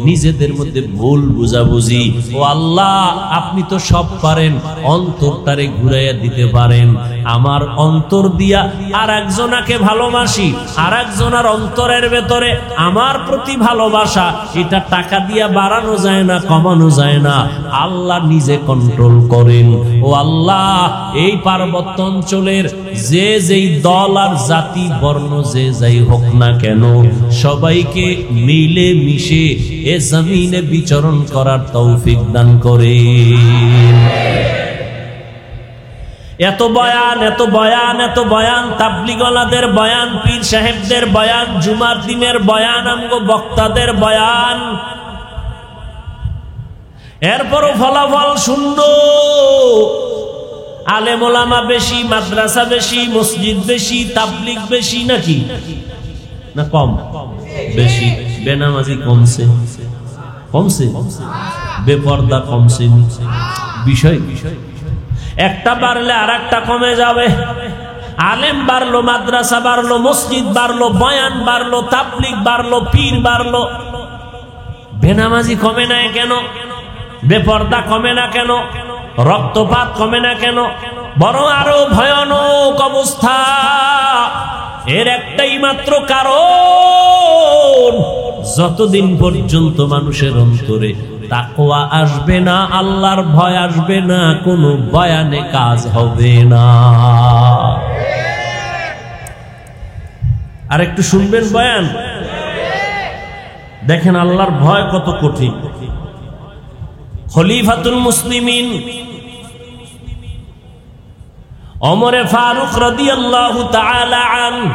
নিজেদের মধ্যে ভুল বুঝাবুঝি। ও আল্লাহ, আপনি তো সব পারেন, অন্তরটারে ঘুরাইয়া দিতে পারেন। আমার অন্তর দিয়া আর একজনাকে ভালোবাসি, আর একজনের অন্তরের ভেতরে আমার প্রতি ভালোবাসা, এটা টাকা দিয়া বাড়ানো যায় না, কমানো যায় না। আল্লাহ নিজে কন্ট্রোল করেন। ও আল্লাহ, এই পার্বত্য অঞ্চলের যে যে যেই দল আর জাতি বর্ণ যে যাই হোক না কেন, সবাইকে মিলে মিশে এ জমিনে বিচরণ করার তৌফিক দান করে। এত বয়ান, এত বয়ান, এত বয়ান, তাবলিগওয়ালাদের বয়ান, পীর সাহেবদের বয়ান, জুমার দিনের বয়ান, আমগো বক্তাদের বয়ান, এরপরও ফলাফল শূন্য। আলেম ওলামা বেশি, মাদ্রাসা বেশি, মসজিদ বেশি, তাবলিগ বেশি নাকি না কম? বেশি। বেনামাজি কমছে, কমছে, বেপর্দা কমছে। বিষয় একটা বাড়লে আর একটা কমে যাবে। আলেম বাড়লো, মাদ্রাসা বাড়লো, মসজিদ বাড়লো, বয়ান বাড়লো, তাবলিগ বাড়লো, পীর বাড়লো, বেনামাজি কমে না কেন? বেপর্দা কমে না কেন? রক্তপাত কমে না কেন? বরং আরো ভয়ানক অবস্থা। এর একটাই মাত্র কারণ, যতদিন পর্যন্ত মানুষের অন্তরে তাকওয়া আসবে না, আল্লাহর ভয় আসবে না, কোনো বয়ানে কাজ হবে না। আর একটু শুনবেন বয়ান, দেখেন আল্লাহর ভয় কত কঠিন। খলিফাতুল মুসলিমিন ওমরে ফারুক রাদিয়াল্লাহু তাআলা আনহু,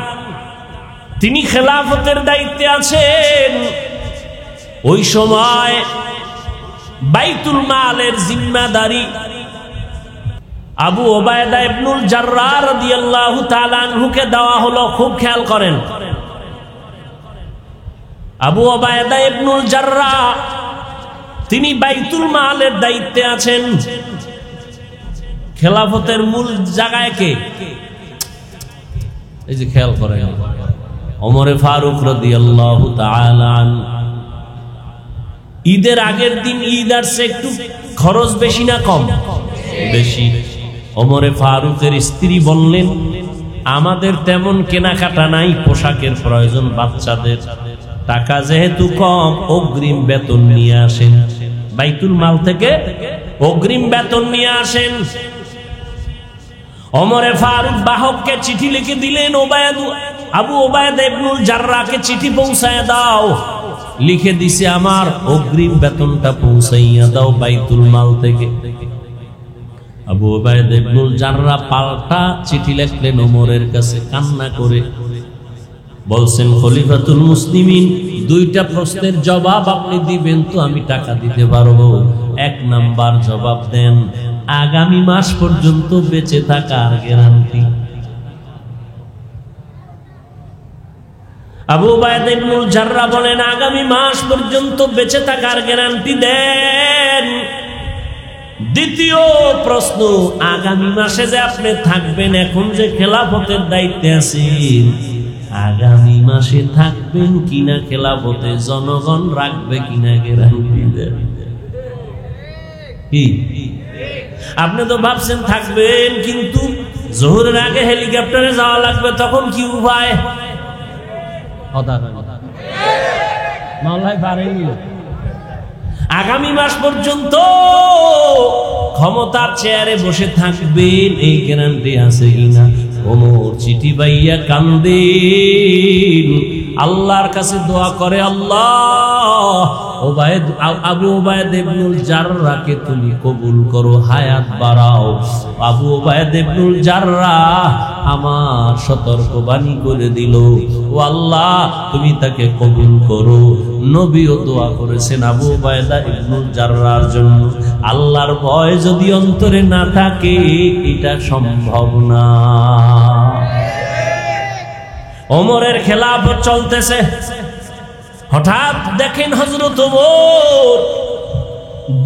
তিনি খেলাফতের দায়িত্বে আছেন। ওই সময় বাইতুল মালের জিম্মাদারি আবু ওবায়দা ইবনুল জাররাহ রাদিয়াল্লাহু তাআলা আনহুকে দেওয়া হলো। খুব খেয়াল করেন, আবু ওবায়দা ইবনুল জাররাহ তিনি বাইতুল মালের দায়িত্বে আছেন। খেলাফতের মূল জায়গায় কে? এই যে খেয়াল করেন, ওমরে ফারুক রাদিয়াল্লাহু তাআলা আনহু। ঈদের আগের দিন ঈদ আসছে, একটু খরচ বেশি না কম? বেশি। ওমরে ফারুকের স্ত্রী বললেন, আমাদের তেমন কেনাকাটা নাই, পোশাকের প্রয়োজন বাচ্চাদের, টাকা যেহেতু কম, অগ্রিম বেতন নিয়ে আসেন, বাইতুল মাল থেকে অগ্রিম বেতন নিয়ে আসেন। ওমরে ফারুক বাহককে চিঠি লিখে দিলেন, আবু ওবায়দা ইবনুল জাররাহকে চিঠি পৌঁছায় দাও। লিখে দিছে, আমার অগ্রিম বেতনটা পৌঁছাইয়া দাও বাইতুল মাল থেকে। আবু ওবায়দা ইবনুল জাররাহ পাল্টা চিঠি লিখলেন ওমরের কাছে, কান্না করে বলছেন, খলিফাতুল মুসলিমিন, দুইটা প্রশ্নের জবাব আপনি দিবেন তো আমি টাকা দিতে পারবো। এক নাম্বার জবাব দেন, আগামী মাস পর্যন্ত বেঁচে থাকার গ্যারান্টি। আবু ওবায়দা ইবনুল জাররাহ বলেন, আগামী মাস পর্যন্ত বেঁচে থাকার গ্যারান্টি দেন। দ্বিতীয় প্রশ্ন, আগামী মাসে যে আপনি থাকবেন, এখন যে খেলাফতের দায়িত্বে আছেন, আগামী মাসে থাকবেন কিনা খেলাফতে, জনগণ রাখবে কিনা গ্যারান্টি দেন। কি আপনি তো ভাবছেন থাকবেন, কিন্তু জোহরের আগে হেলিকপ্টারে যাওয়া লাগবে, তখন কি উপায়? আগামী মাস পর্যন্ত ক্ষমতার চেয়ারে বসে থাকবেন, এই গ্যারান্টি আছে কিনা? ওমর চিঠি পাইয়া কান্দেন, আল্লাহর কাছে দোয়া করে, আল্লাহ আবু ওবায়দা ইবনুল জাররাহকে তুমি কবুল করো, হায়াত বাড়াও। আবু ওবায়দা ইবনুল জাররাহ আমার সতর্কবাণী করে দিল, ও আল্লাহ তুমি তাকে কবুল করো। নবীও দোয়া করেছেন আবু ওবায়দা ইবনুল জাররাহর জন্য। আল্লাহর ভয় যদি অন্তরে না থাকে, এটা সম্ভব না। ওমরের খেলাফত চলতেছে, হঠাৎ দেখেন হযরত ওমর,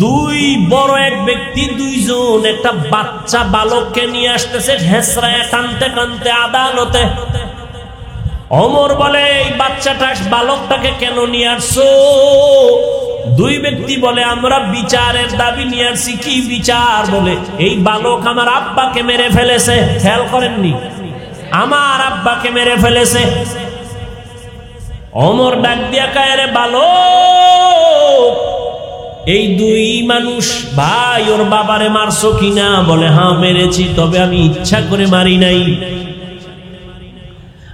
দুই বড় এক ব্যক্তি, দুইজন একটা বাচ্চা বালককে নিয়ে আসতেছে, হেসরায় টানতে টানতে আদালতে। ওমর বলে, এই বাচ্চাটা বালকটাকে কেন নিয়ে আসছো? দুই ব্যক্তি বলে, আমরা বিচারের দাবি নিয়ে আসছি। কি বিচার? বলে, এই বালক আমার আব্বাকে মেরে ফেলেছে। খেয়াল করেননি, আমার আব্বাকে মেরে ফেলেছে। ওমর ডাক দিয়া কয়, রে বালক, এই দুই মানুষ ভাই, ওর বাবারে মারছো কিনা? বলে, হ্যাঁ মেরেছি, তবে আমি ইচ্ছা করে মারি নাই।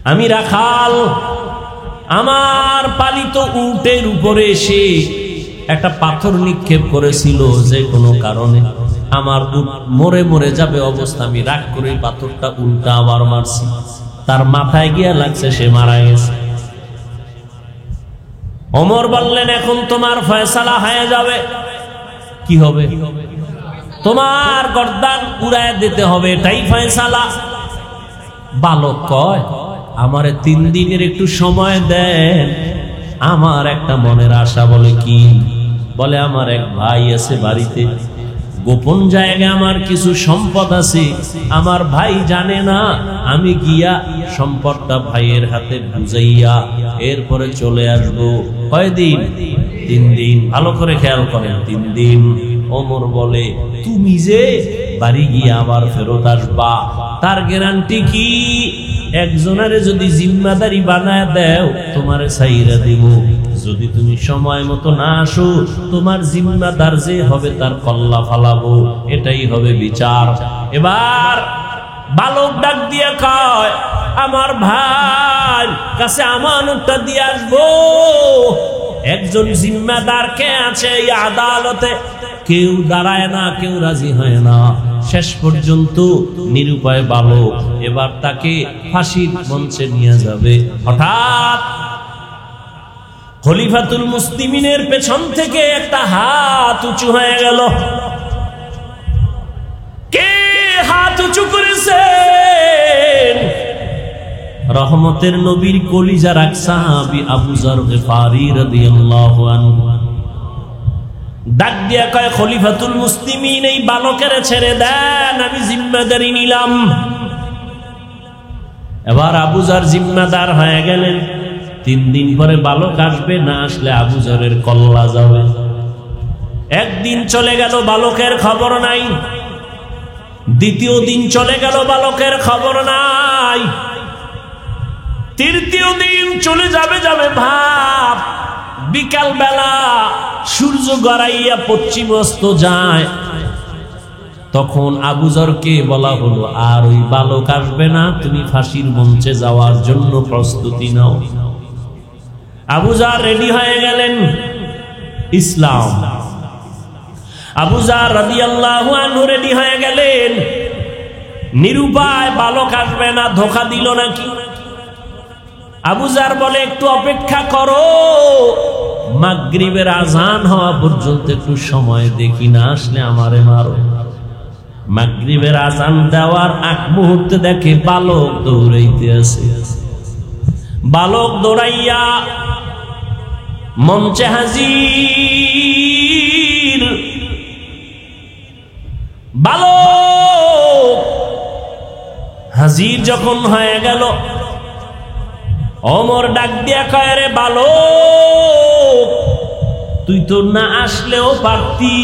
আমি রাখাল, আমার পালিত উটের উপরে এসে একটা পাথর নিক্ষেপ করেছিল, যে কোনো কারণে আমার উট মরে মরে যাবে অবস্থা, আমি রাগ করে পাথরটা উল্টা আবার মারছি, তার মাথায় গিয়া লাগছে, সে মারা গেছে। ওমর বললেন, এখন তোমার ফয়সালা হয়ে যাবে। কি হবে? তোমার গর্দান উড়ায় দিতে হবে, এটাই ফয়সালা। বালক কয়, আমারে 3 দিনের একটু সময় দেন, আমার একটা মনের আশা। বলে কি? বলে আমার এক ভাই আছে বাড়িতে, গোপন জায়গায় আমার কিছু সম্পদ আছে, আমার ভাই জানে না, আমি গিয়া সম্পদটা ভাইয়ের হাতে বুঝাইয়া এরপরে চলে আসবো। কয়দিন? 3 দিন। ভালো করে খেয়াল করেন, 3 দিন। ওমর বলে, তুমি যে বাড়ি গিয়ে আবার ফেরত আসবা, তার গ্যারান্টি কি? একজনের যদি জিম্মাদারি বানায় দেও, তোমারে ছাইরা দিব। যদি তুমি সময় মতো না আসো, তোমার জিম্মাদার যে হবে তার কল্লা ফালাবো, এটাই হবে বিচার। এবার বালক ডাক দিয়ে কয়, আমার ভাই কাছে আমানতটা দিয়ে আসবো। একজন জিম্মাদার কে আছে এই আদালতে? কেউ দাঁড়ায় না, কেউ রাজি হয় না। শেষ পর্যন্ত নিরুপায় বালক, এবার তাকে ফাঁসির মঞ্চে নিয়ে যাবে। হঠাৎ খলিফাতুল মুসলিমিনের পেছন থেকে একটা হাত উঁচু হয়ে গেল। কে হাত উঁচু করেছেন? রহমতের নবীর কলিজার এক সাহাবী আবু যর গিফারি রাদিয়াল্লাহু আনহু। ডাক দিয়া কয়, খলিফাতুল মুসলিমিন, এই বালকের ছেড়ে দেন, আমি জিম্মাদারি নিলাম। এবার আবু যর জিম্মাদার হয়ে গেলেন। 3 দিন পরে বালক আসবে, না আসলে আবু যরের কল্লা যাবে। 1 দিন চলে গেল, বালকের খবর নাই। 2য় দিন চলে গেল, বালকের খবর নাই। 3য় দিন চলে যাবে ভাব। বিকাল বেলা সূর্য গড়াইয়া পশ্চিম অস্ত যায়, তখন আবু যরকে বলা হলো, আর ওই বালক আসবে না, তুমি ফাঁসির মঞ্চে যাওয়ার জন্য প্রস্তুতি নাও। আবু যর রেডি হয়ে গেলেন। ইসলাম। আবু যর রাদিয়াল্লাহু আনহু রেডি হয়ে গেলেন। নিরুপায়, বালক আসবে না, ধোঁকা দিল নাকি? আবু যর বলে, একটু অপেক্ষা করো, মাগরিবের আজান হওয়া পর্যন্ত একটু সময় দেখি, না আসলে আমারে মারো। মাগরিবের আজান দেওয়ার আগ মুহূর্তে দেখে বালক দৌড়াইতে আছে। বালক দৌড়াইয়া মঞ্চে হাজির। বালক হাজির যখন হয়ে গেল, ওমর ডাক দিয়া কয়, রে বালক, তুই তো না আসলেও পারতি,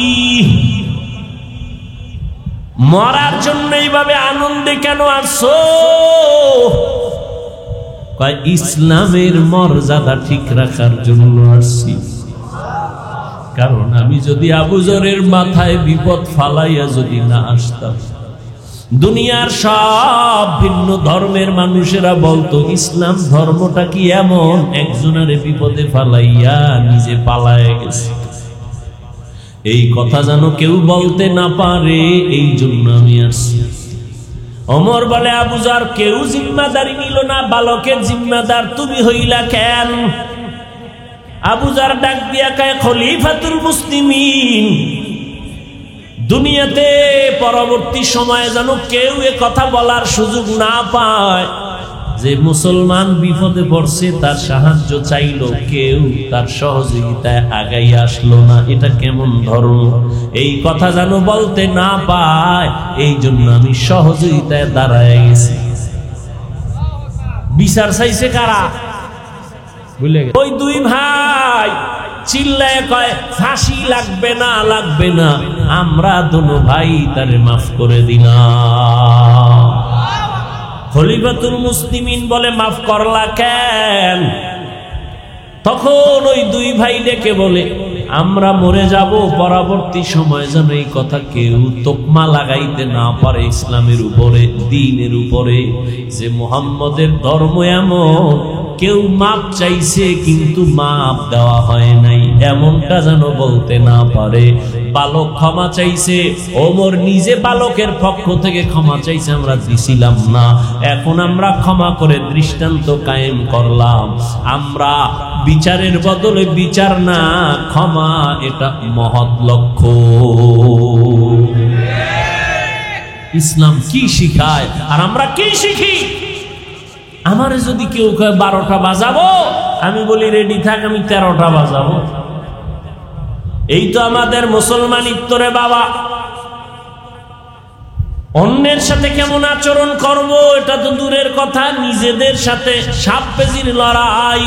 মরার জন্য এইভাবে আনন্দে কেন আসছো? কয়, ইসলামের মর্যাদা ঠিক রাখার জন্য আসছি। কারণ আমি যদি আবু যরের মাথায় বিপদ ফালাইয়া যদি না আসতাম, দুনিয়ার সব ভিন্ন ধর্মের মানুষেরা বলতো, ইসলাম ধর্মটা কি এমন, একজনের বিপদে ফালাইয়া নিজে পালায় গেছে। এই কথা যেন কেউ বলতে না পারে, এই জন্য আমি আসছি। ওমর বলে, আবু যর, কেউ জিম্মাদারি নিল না, বালকের জিম্মাদার তুমি হইলা কেন? আবু যর ডাক দিয়া কয়, খলিফাতুল মুসলিমিন, দুনিয়াতে পরবর্তী সময়ে যেন কেউ এ কথা বলার সুযোগ না পায় যে মুসলমান বিপদে পড়ছে, তার সাহায্য চাইলো, কেউ তার সহযোগিতায় আগাই আসলো না, এটা কেমন ধর্ম? এই কথা যেন বলতে না পায়, এই জন্য আমি সহযোগিতায় দাঁড়ায় গেছি। বিচার চাইছে কারা? বুঝলে গেছে? ওই 2 ভাই চিল্লায় কয়, ফাঁসি লাগবে না, লাগবে না, আমরা দোনো ভাই তারে মাফ করে দিলাম। খলিফাতুল মুসলিমিন বলে, মাফ করলা কেন? তখন ওই 2 ভাই ডেকে বলে, আমরা মরে যাব, পরবর্তী সময় যেন এই কথা কেউ তোকমা লাগাইতে না পারে ইসলামের উপরে, দ্বীনের উপরে, যে মুহাম্মদের ধর্ম এমন, কেউ মাপ চাইছে কিন্তু মাপ দেওয়া হয় নাই, এমনটা যেন বলতে না পারে। বালক ক্ষমা চাইছে, ওমর নিজে বালকের পক্ষ থেকে ক্ষমা চাইছে, আমরা দিছিলাম না, এখন আমরা ক্ষমা করে দৃষ্টান্ত কায়েম করলাম। আমরা বিচারের বদলে বিচার না, ক্ষমা, এটা মহৎ লক্ষ্য। ইসলাম কি শিখায় আর আমরা কি শিখি? আমারে যদি কেউ কয় 12টা বাজাবো, আমি বলি রেডি থাক, আমি 13টা বাজাবো। এই তো আমাদের মুসলমানিত্ব রে বাবা। অন্যের সাথে কেমন আচরণ করব এটা তো দূরের কথা, নিজেদের সাথে সাপ পেজির লড়াই।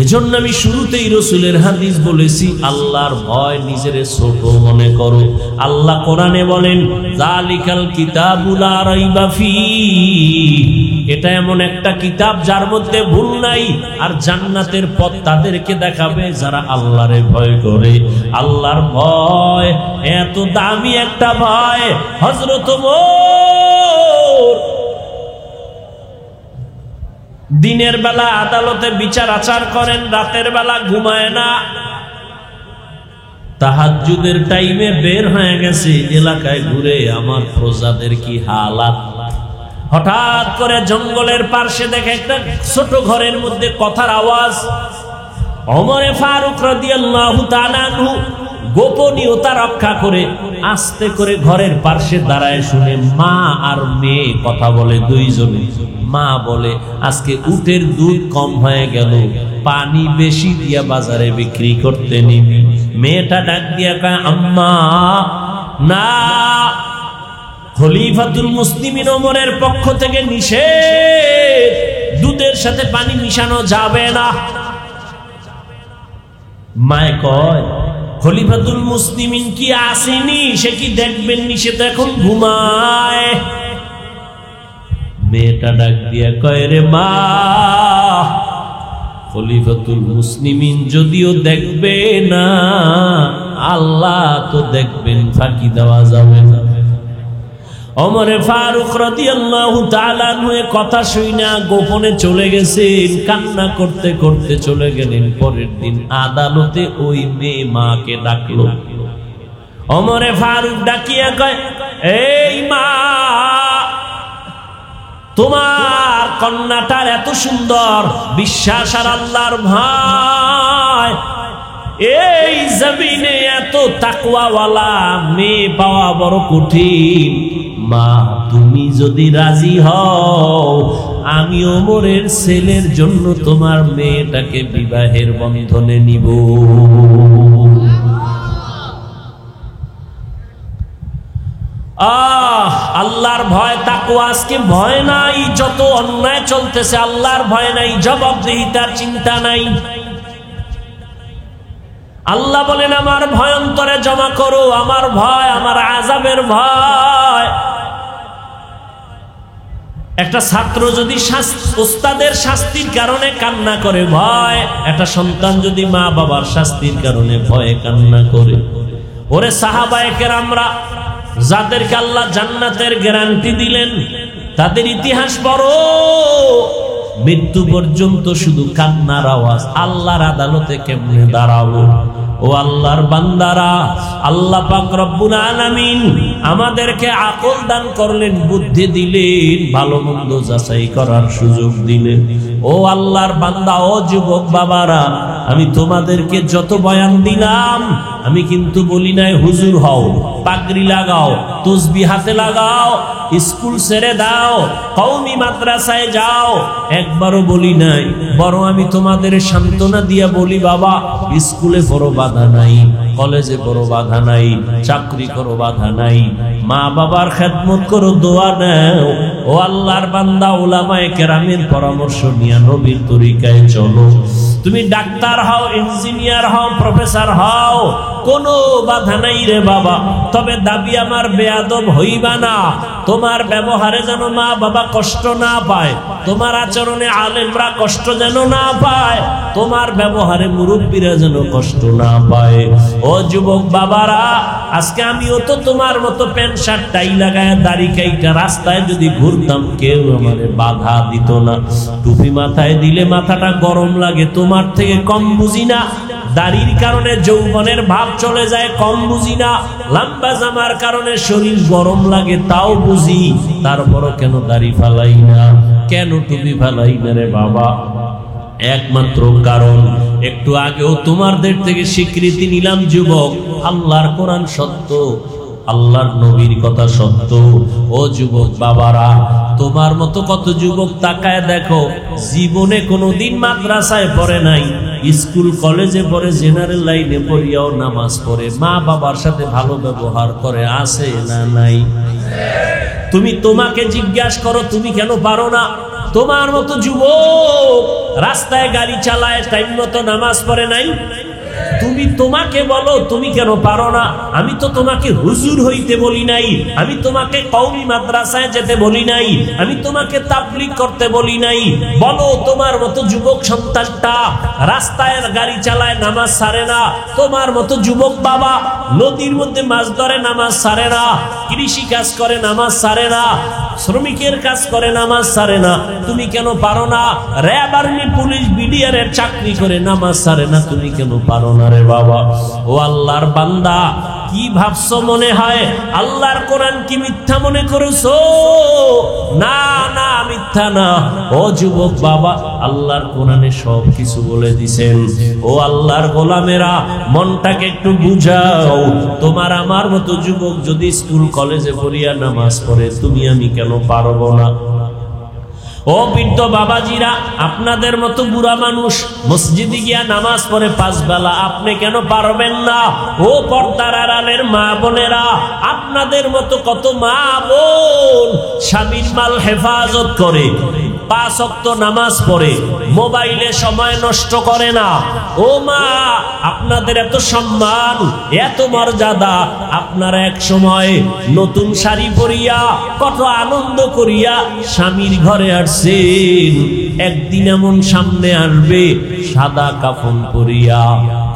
এজন্য আমি শুরুতেই রাসূলের হাদিস বলেছি, আল্লাহর ভয়, নিজের ছোট মনে করো। আল্লাহ কোরআনে বলেন, যালিকাল কিতাবু লা রাইবা ফীহি, এটা এমন একটা কিতাব যার মধ্যে ভুল নাই, আর জান্নাতের পথ তাদেরকে দেখাবে যারা আল্লাহরে ভয় করে। আল্লাহর ভয় এত দামি একটা ভয়, হযরত ওমর দিনের বেলা আদালতে বিচার আচার করেন, রাতের বেলা ঘুমায় না, তাহাজ্জুদের টাইমে বের হয়ে গেছে এলাকায় ঘুরে, আমার প্রজাদের কি হালাত। হঠাৎ করে জঙ্গলের পাশে দেখে একটা ছোট ঘরের মধ্যে কথার আওয়াজ। ওমরে ফারুক রাদিয়াল্লাহু তাআলা আনহু গোপনীয়তা রক্ষা করে আস্তে করে ঘরের পাশে দাঁড়ায়, শুনে মা আর মেয়ে কথা বলে দুইজনে। মা বলে, আজকে উটের দুধ কম হয়ে গেল, পানি বেশি দিয়া বাজারে বিক্রি করতে নিবি। মেয়েটা ডাক দিয়া কয়, আম্মা না, খলিফাতুল মুসলিমিন ওমরের পক্ষ থেকে নিষেধ, দুধের সাথে পানি মিশানো যাবে না। মায়ে কয়, খলিফাতুল মুসলিমিন কি আসেনি, সে কি দেখবেন নি, সে তো এখন ঘুমায়। মেয়েটা ডাক দিয়া কয়, রে মা, খলিফাতুল মুসলিমিন যদিও দেখবে না, আল্লাহ তো দেখবেন, ফাঁকি দেওয়া যাবে না। ওমরে ফারুক রাদিয়াল্লাহু তাআলা আনহু কথা শুইনা গোপনে চলে গেছেন, কান্না করতে করতে চলে গেলেন। পরের দিন আদালতে ওই মেয়ে মাকে ডাকলো। ওমরে ফারুক ডাকিয়া কয়, এই মা, তোমার কন্যাটার এত সুন্দর বিশ্বাস আর আল্লাহর ভয়, এই জমিনে এত তাকওয়াওয়ালা মেয়ে পাওয়া বড় কঠিন। মা, তুমি যদি রাজি হও, আমি ওমরের ছেলের জন্য তোমার মেয়েটাকে বিবাহের বন্ধনে নিব। আল্লাহর ভয়, তাকওয়া আজকে ভয় নাই, যত অন্যায় চলতেছে আল্লাহর ভয় নাই, জবাবদিহিতার চিন্তা নাই। আল্লাহ বলেন, আমার ভয় অন্তরে জমা করো, আমার ভয়, আমার আযাবের ভয়। একটা ছাত্র যদি ওস্তাদের শাস্তির কারণে কান্না করে ভয়, একটা সন্তান যদি মা বাবার শাস্তির কারণে ভয়ে কান্না করে। ওরে সাহাবায়ে কেরামরা, যাদেরকে আল্লাহ জান্নাতের গ্যারান্টি দিলেন, তাদের ইতিহাস পড়ো, মৃত্যু পর্যন্ত শুধু কান্নার আওয়াজ। আল্লাহর আদালতে কেমনে দাঁড়াবো? ও আল্লাহর বান্দারা, আল্লাহ পাক রব্বুল আলামিন আমাদেরকে আকল দান করলেন, বুদ্ধি দিলেন, ভালো মন্দ যাচাই করার সুযোগ দিলেন। ও আল্লাহর বান্দা, ও যুবক বাবারা, আমি তোমাদেরকে যত বয়ান দিলাম, আমি কিন্তু বলি নাই হুজুর হও, পাগড়ি লাগাও, তসবিহ হাতে লাগাও, স্কুল ছেড়ে দাও, কওমি মাদ্রাসায় যাও, একবারও বলি নাই। বরং আমি তোমাদের সান্ত্বনা দিয়া বলি, বাবা, স্কুলে বড় বাধা নাই, কলেজে বড় বাধা নাই, চাকরি করো বাধা নাই, মা বাবার খেদমত করো, দোয়া নাও। ও আল্লাহর বান্দা, উলামায়ে কেরামের পরামর্শ নিয়ে নবীর তরিকায় চলো। তুমি ডাক্তার হও, ইঞ্জিনিয়ার হও, প্রফেসর হও, কোনো বাধা নাই রে বাবা। তবে দাবি আমার বেয়াদব হইবা না। তোমার ব্যবহারে যেন মা বাবা কষ্ট না পায়, তোমার আচরণে আলেমরা কষ্ট যেন না পায়, তোমার ব্যবহারে মুরব্বীরা যেন কষ্ট না পায়। ও যুবক বাবারা, আজকে আমিও তো তোমার মতো প্যান্ট শার্ট টাই লাগায় দাড়ি কাইটা রাস্তায় যদি ঘুরতাম, কেউ আমারে বাধা দিত না। টুপি মাথায় দিলে মাথাটা গরম লাগে, তোমার থেকে কম বুঝি না। দাড়ির কারণে যৌবনের ভাব চলে যায়, কম বুঝি না। লম্বা জামার কারণে শরীর গরম লাগে, তাও বুঝি। তারপরও কেন দাড়ি ফালাই না, কেন টুপি ফালাই না রে বাবা? একমাত্র কারণ, একটু আগেও তোমাদের থেকে স্বীকৃতি নিলাম যুবক, আল্লাহর কোরআন সত্য, আল্লাহর নবীর কথা সত্য। ও যুবক বাবারা, তোমার মতো কত যুবক তাকায় দেখো, জীবনে কোনোদিন মাদ্রাসায় পড়ে নাই, স্কুল কলেজে পড়ে, জেনারেল লাইনে পড়িয়াও নামাজ পড়ে, মা বাবার সাথে ভালো ব্যবহার করে, আছে না নাই? তুমি তোমাকে জিজ্ঞাসা করো, তুমি কেন পারো না? তোমার মতো যুবক রাস্তায় গাড়ি চালায়, টাইম মতো নামাজ পড়ে নাই। তুমি তোমাকে বলো তুমি কেন পারো না? আমি তো তোমাকে হুজুর হইতে বলি নাই, আমি তোমাকে কওমি মাদ্রাসায় যেতে বলি নাই, আমি তোমাকে তাবলীগ করতে বলি নাই। বলো, তোমার মতো যুবক সন্তানটা রাস্তায় গাড়ি চালায়, নামাজ ছাড়ে না। তোমার মতো যুবক বাবা নদীর মধ্যে মাছ ধরে, নামাজ ছাড়ে না। কৃষি কাজ করে, নামাজ ছাড়ে না। শ্রমিকের কাজ করে, নামাজ ছাড়ে না। তুমি কেন পারো না? র্যাব, আর্মি, পুলিশ, বিডিআর এর চাকরি করে, নামাজ ছাড়ে না। তুমি কেন পারো না রে বাবা? ও আল্লাহর বান্দা, কি ভাবছো মনে হয় আল্লাহর কোরআন কি মিথ্যা মনে করেছো? না না, মিথ্যা না। ও যুবক বাবা, আল্লাহর কোরআনে সব কিছু বলে দিছেন। ও আল্লাহর গোলামেরা, মনটাকে একটু বুঝাও। তোমার আমার মতো যুবক যদি স্কুল কলেজে পড়িয়া নামাজ পড়ে, তুমি আমি কেন পারবো না? ও বৃদ্ধ বাবাজিরা, আপনাদের মতো বুড়া মানুষ মসজিদে গিয়া নামাজ পড়ে 5 বেলা, আপনি কেন পারবেন না? ও পর্দার আড়ালের মা বোনেরা, আপনাদের মতো কত মা বোন স্বামীর মাল হেফাজত করে, 5 ওয়াক্ত নামাজ পড়ে, মোবাইলে সময় নষ্ট করে না। ও মা, আপনাদের এত সম্মান, এত মর্যাদা, আপনারা এক সময় নতুন শাড়ি পরিয়া কত আনন্দ করিয়া স্বামীর ঘরে আসছেন। একদিন এমন সামনে আসবে, সাদা কাফন পরিয়া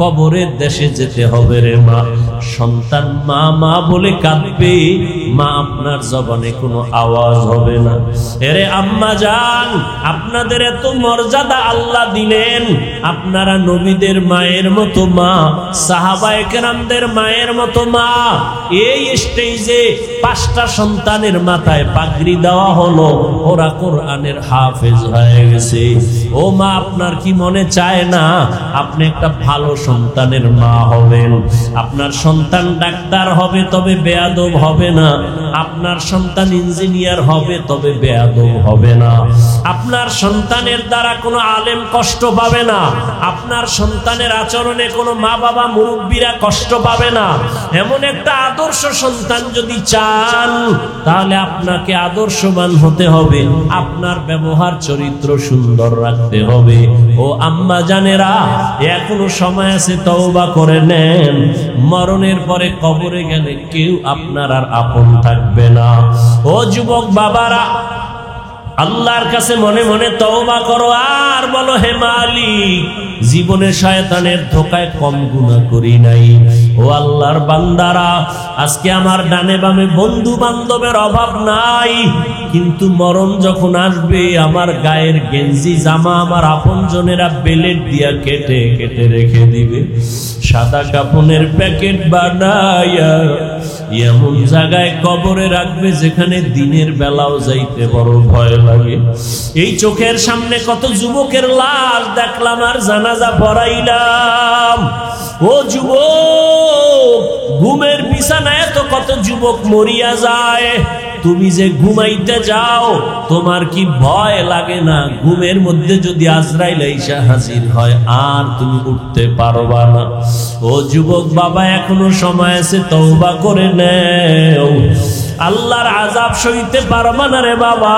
কবরের দেশে যেতে হবে রে মা। সন্তান মা মা বলে কাঁদবে, মা আপনার জবানে কোনো আওয়াজ হবে না। এরে আম্মা জান, আপনাদের এত মর্যাদা আল্লাহ দিলেন, আপনারা নবীদের মায়ের মতো মা, সাহাবায়ে কেরামদের মায়ের মতো মা। এই স্টেজে 5টা সন্তানের মাথায় পাগড়ি দেওয়া হলো, ওরা কোরআনের হাফেজ হয়ে গেছে। ও মা, আপনার কি মনে চায় না আপনি একটা ভালো সন্তানের মা হবেন? আপনার সন্তান ডাক্তার হবে, তবে বেয়াদব হবে না। আপনার সন্তান ইঞ্জিনিয়ার হবে, তবে বেয়াদব হবে না। আপনার সন্তানের দ্বারা কোনো আলেম কষ্ট পাবে না। আপনার সন্তানের আচরণে কোনো মা বাবা মুরব্বীরা কষ্ট পাবে না। এমন একটা আদর্শ সন্তান যদি চান, তাহলে আপনাকে আদর্শবান হতে হবে, আপনার ব্যবহার চরিত্র সুন্দর রাখতে হবে। ও আম্মা জানেরা, এখনো সময় আছে, তওবা করে নেন। মরণের পরে কবরে গেলে কেউ আপনার আর আপন থাকবে না। ও যুবক বাবারা, আল্লাহর কাছে মনে মনে তওবা করো, আর বলো, হে মালিক, জীবনে শয়তানের ধোকায় কম গুনাহ করি নাই। ও আল্লাহর বান্দারা, আজকে আমার ডানে বামে বন্ধু বান্ধবের অভাব নাই, কিন্তু মরণ যখন আসবে, আমার গায়ের গেঞ্জি জামা আমার আপনজনেরা বেলেট দিয়া কেটে কেটে রেখে দিবে। সাদা কাপনের প্যাকেট বানাইয়া এমন জায়গায় কবরে রাখবে, যেখানে দিনের বেলাও যাইতে বড় ভয় লাগে। এই চোখের সামনে কত যুবকের লাশ দেখলাম আর জানাজা পড়াইলাম। ও যুবক, ঘুমের বিছানায় তো কত যুবক মরিয়া যায়। তুমি যে ঘুমাইতে যাও, তোমার কি ভয় লাগে না? ঘুমের মধ্যে যদি আজরাইল এসে হাজির হয়, আর তুমি উঠতে পারবা না। ও যুবক বাবা, এখনো সময় আছে, তওবা করে নেও। আল্লাহর আযাব সইতে পারবা না রে বাবা।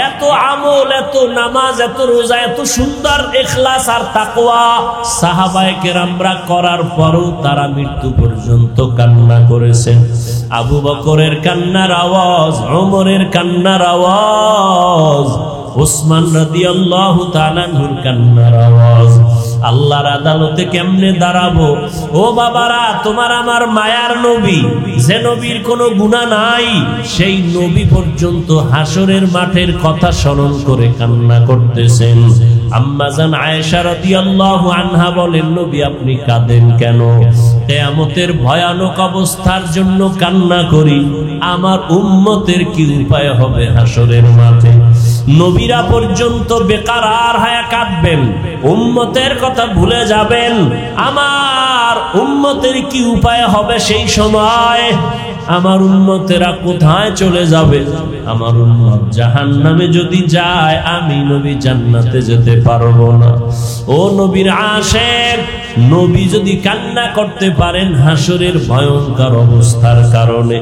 এত আমল, এত নামাজ, এত রোজা, এত সুন্দর ইখলাস আর তাকওয়া সাহাবায়ে কেরামরা করার পরও তারা মৃত্যু পর্যন্ত কান্না করেছেন। আবু বকরের কান্নার আওয়াজ, ওমরের কান্নার আওয়াজ, ওসমান রাদিয়াল্লাহু তাআলা আনহুর কান্নার আওয়াজ। আল্লাহর আদালতে কেমনে দাঁড়াবো? ও বাবারা, তোমার আমার মায়ার নবী, যে নবীর কোনো গুনাহ নাই, সেই নবী পর্যন্ত হাসরের মাঠের কথা স্মরণ করে কান্না করতেছেন। আম্মা জান আয়েশা রাদিয়াল্লাহু আনহা বলেন, নবী আপনি কাঁদেন কেন? কিয়ামতের ভয়ানক অবস্থার জন্য কান্না করি। আমার উম্মতের কি উপায় হবে হাসরের মাঠে? নবীরা পর্যন্ত বেকারার হয়ে কাঁদবেন, উম্মতের কথা ভুলে যাবেন। আমার উম্মতের কি উপায় হবে সেই সময়? আমার উম্মতেরা কোথায় চলে যাবে? আমার উম্মত জাহান্নামে যদি যায়, আমি নবী জান্নাতে যেতে পারবো না। ও নবীর আশিক, নবী যদি কান্না করতে পারেন হাসরের ভয়ঙ্কর অবস্থার কারণে,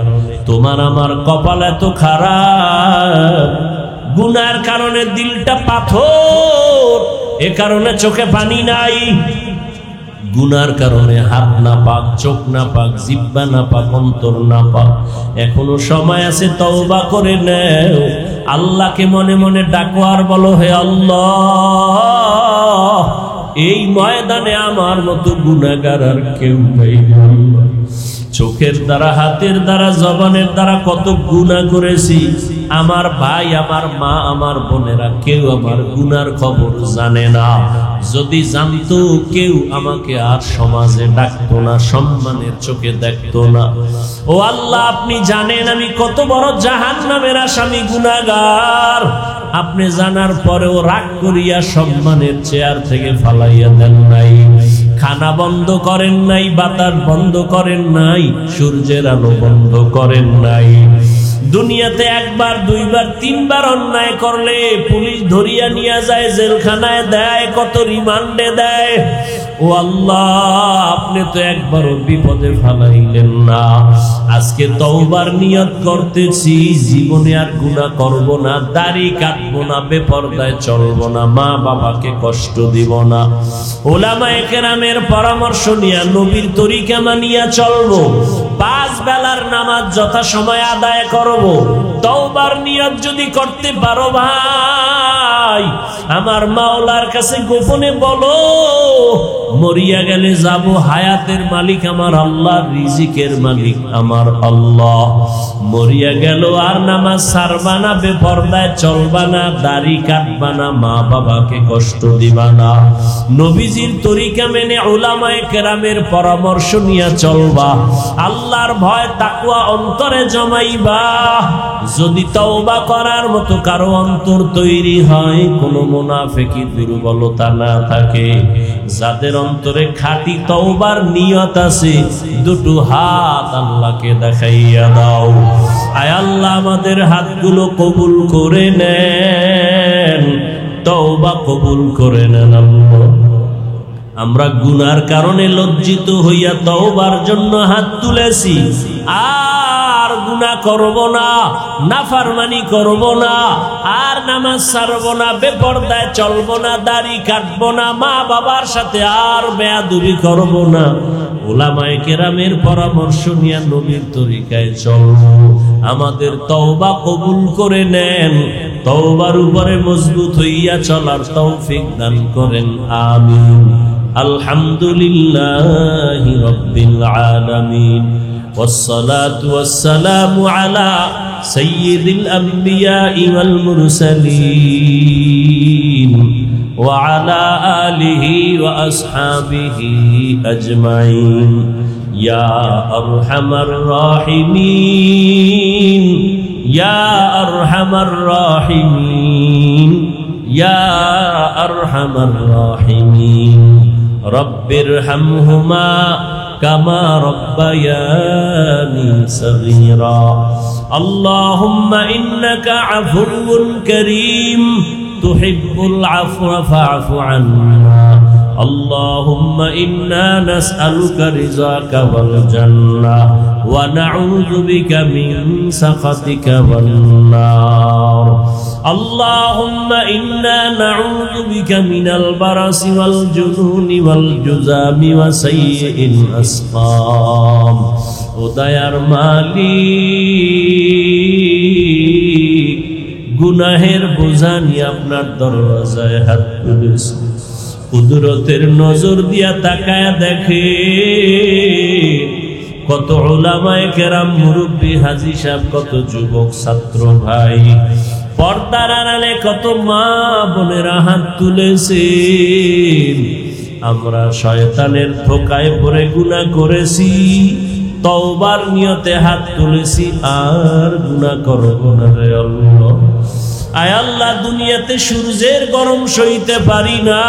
তোমার আমার কপাল এত খারাপ, গুনার কারণে দিলটা পাথর, এ কারণে চোখে পানি নাই। গুনার কারণে হাত না পাক, চোখ না পাক, জিহ্বা না পাক, অন্তর না পাক। এখনো সময় আছে, তওবা করে নাও। আল্লাহকে মনে মনে ডাকো আর বলো, হে আল্লাহ, এই ময়দানে আমার মতো গুনাহগার আর কেউ নেই। চোখের দ্বারা, হাতের দ্বারা, জবানের দ্বারা কত গুনাহ করেছি। আমার ভাই, আমার মা, আমার বোনেরা কেউ আমার গুনার খবর জানে না। যদি জানতো, কেউ আমাকে আর সমাজে ডাকতো না, সম্মানের চোখে দেখতো না। ও আল্লাহ, আপনি জানেন আমি কত বড় জাহান্নামের আসামি, গুনাহগার। আপনি জানার পরেও রাগ করিয়া সম্মানের চেয়ার থেকে ফালাইয়া দেন নাই, খানা বন্ধ করেন নাই, বাতাস বন্ধ করেন নাই, সূর্যের আলো বন্ধ করেন নাই। দুনিয়াতে একবার, দুইবার, তিনবার অন্যায় করলে পুলিশ ধরিয়া নিয়ে যায়, জেলখানায় দেয়, কত রিমান্ডে দেয়। ও আল্লাহ, আপনি তো একবারও বিপদে ফালাইলেন না। আজকে তওবার নিয়ত করতেছি, জীবনে আর গুনাহ করব না, দাড়ি কাটবো না, বেপরদায় চলবো না, মা বাবাকে কষ্ট দিব না। উলামায়ে কেরামের পরামর্শ নিয়ে নবীর তরিকা মানিয়া চলবো, 5 বেলার নামাজ যথাসময়ে আদায় করব। তওবার নিয়ত যদি করতে পারো ভাই, আমার মাওলার কাছে গোপনে বলো, মরিয়া গেলে যাব, হায়াতের মালিক আমার আল্লাহ, রিজিকের মালিক আমার আল্লাহ। মরিয়া গেল আর নামাজ ছাড়বা না, বেপরদায় চলবা না, দাড়ি কাটবা না, মা বাবাকে কষ্ট দিবা না। নবীজির তরিকা মেনে উলামায়ে কেরামের পরামর্শ নিয়ে চলবা, আল্লাহর ভয় তাকওয়া অন্তরে জমাইবা। যদি তওবা করার মতো কারো অন্তর তৈরি হয়, কোনো মুনাফিকি দুর্বলতা না থাকে, যাদের অন্তরে খাঁটি তওবার নিয়ত আছে, দুটো হাত আল্লাহকে দেখাইয়া দাও। আয় আল্লাহ, আমাদের হাতগুলো কবুল করে নেন, তওবা কবুল করে নেন আল্লাহ। আমরা গুনার কারণে লজ্জিত হইয়া তওবার জন্য হাত তুলেছি, আর গুনাহ করব না, নাফরমানি করব না, আর নামাজ ছাড়ব না, বেপরদায় চলব না, দাড়ি কাটব না, মা বাবার সাথে আর বেয়াদবি করব না। উলামায়ে কেরামের পরামর্শ নিয়ে নবীর তরিকায় চলব। আমাদের তওবা কবুল করে নেন, তওবার উপরে মজবুত হইয়া চলার তৌফিক দান করেন, আমিন। আলহামদুলিল্লাহি রাব্বিল আলামিন, والصلاة والسلام على سيد الأنبياء والمرسلين وعلى آله وأصحابه أجمعين يا أرحم الراحمين يا أرحم الراحمين يا أرحم الراحمين رب ارحمهما كما ربياني صغيرا اللهم إنك عفو كريم تحب العفو فاعف عنا اللهم আল্লাহুম্মা ইন্না নাসআলুকা রিযাকা ওয়াল জান্নাহ ওয়া নাউযু বিকা মিন সাখাতিকা ওয়ান নার আল্লাহুম্মা ইন্না নাউযু বিকা মিনাল বারাসি ওয়াল জুনুনি ওয়াল জুযামি ওয়া সাইয়্যিল আসকাম। ও দয়ার মালিক, গুনাহের বোঝা নিয়ে আপনার দরওয়াজায় হাত তুলেছি, কুদরতের নজর দিয়া তাকায়া দেখে কত উলামায়ে কেরাম, মুরব্বী, হাজী সাহেব, কত যুবক ছাত্র ভাই, পর্দার আড়ালে কত মা বোনেরা হাত তুলেছেন। আমরা শয়তানের ধোঁকায় পড়ে গুনাহ করেছি, তওবার নিয়তে হাত তুলেছি, আর গুনাহ করব না রে আল্লাহ। আয় আল্লাহ, দুনিয়াতে সূর্যের গরম সইতে পারি না,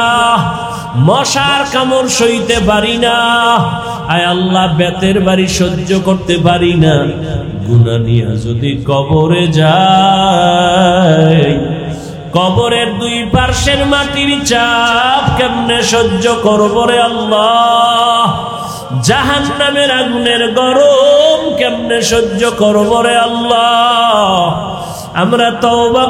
মশার কামড় সইতে পারি না, আয় আল্লাহ বেতের বাড়ি সহ্য করতে পারি না। গুনাহ নিয়ে যদি কবরে যাই, কবরের দুই পার্শ্বের মাটির চাপ কেমনে সহ্য করব রে আল্লাহ। জাহান্নামের আগুনের গরম কেমনে সহ্য করব রে আল্লাহ। আমরা তওবা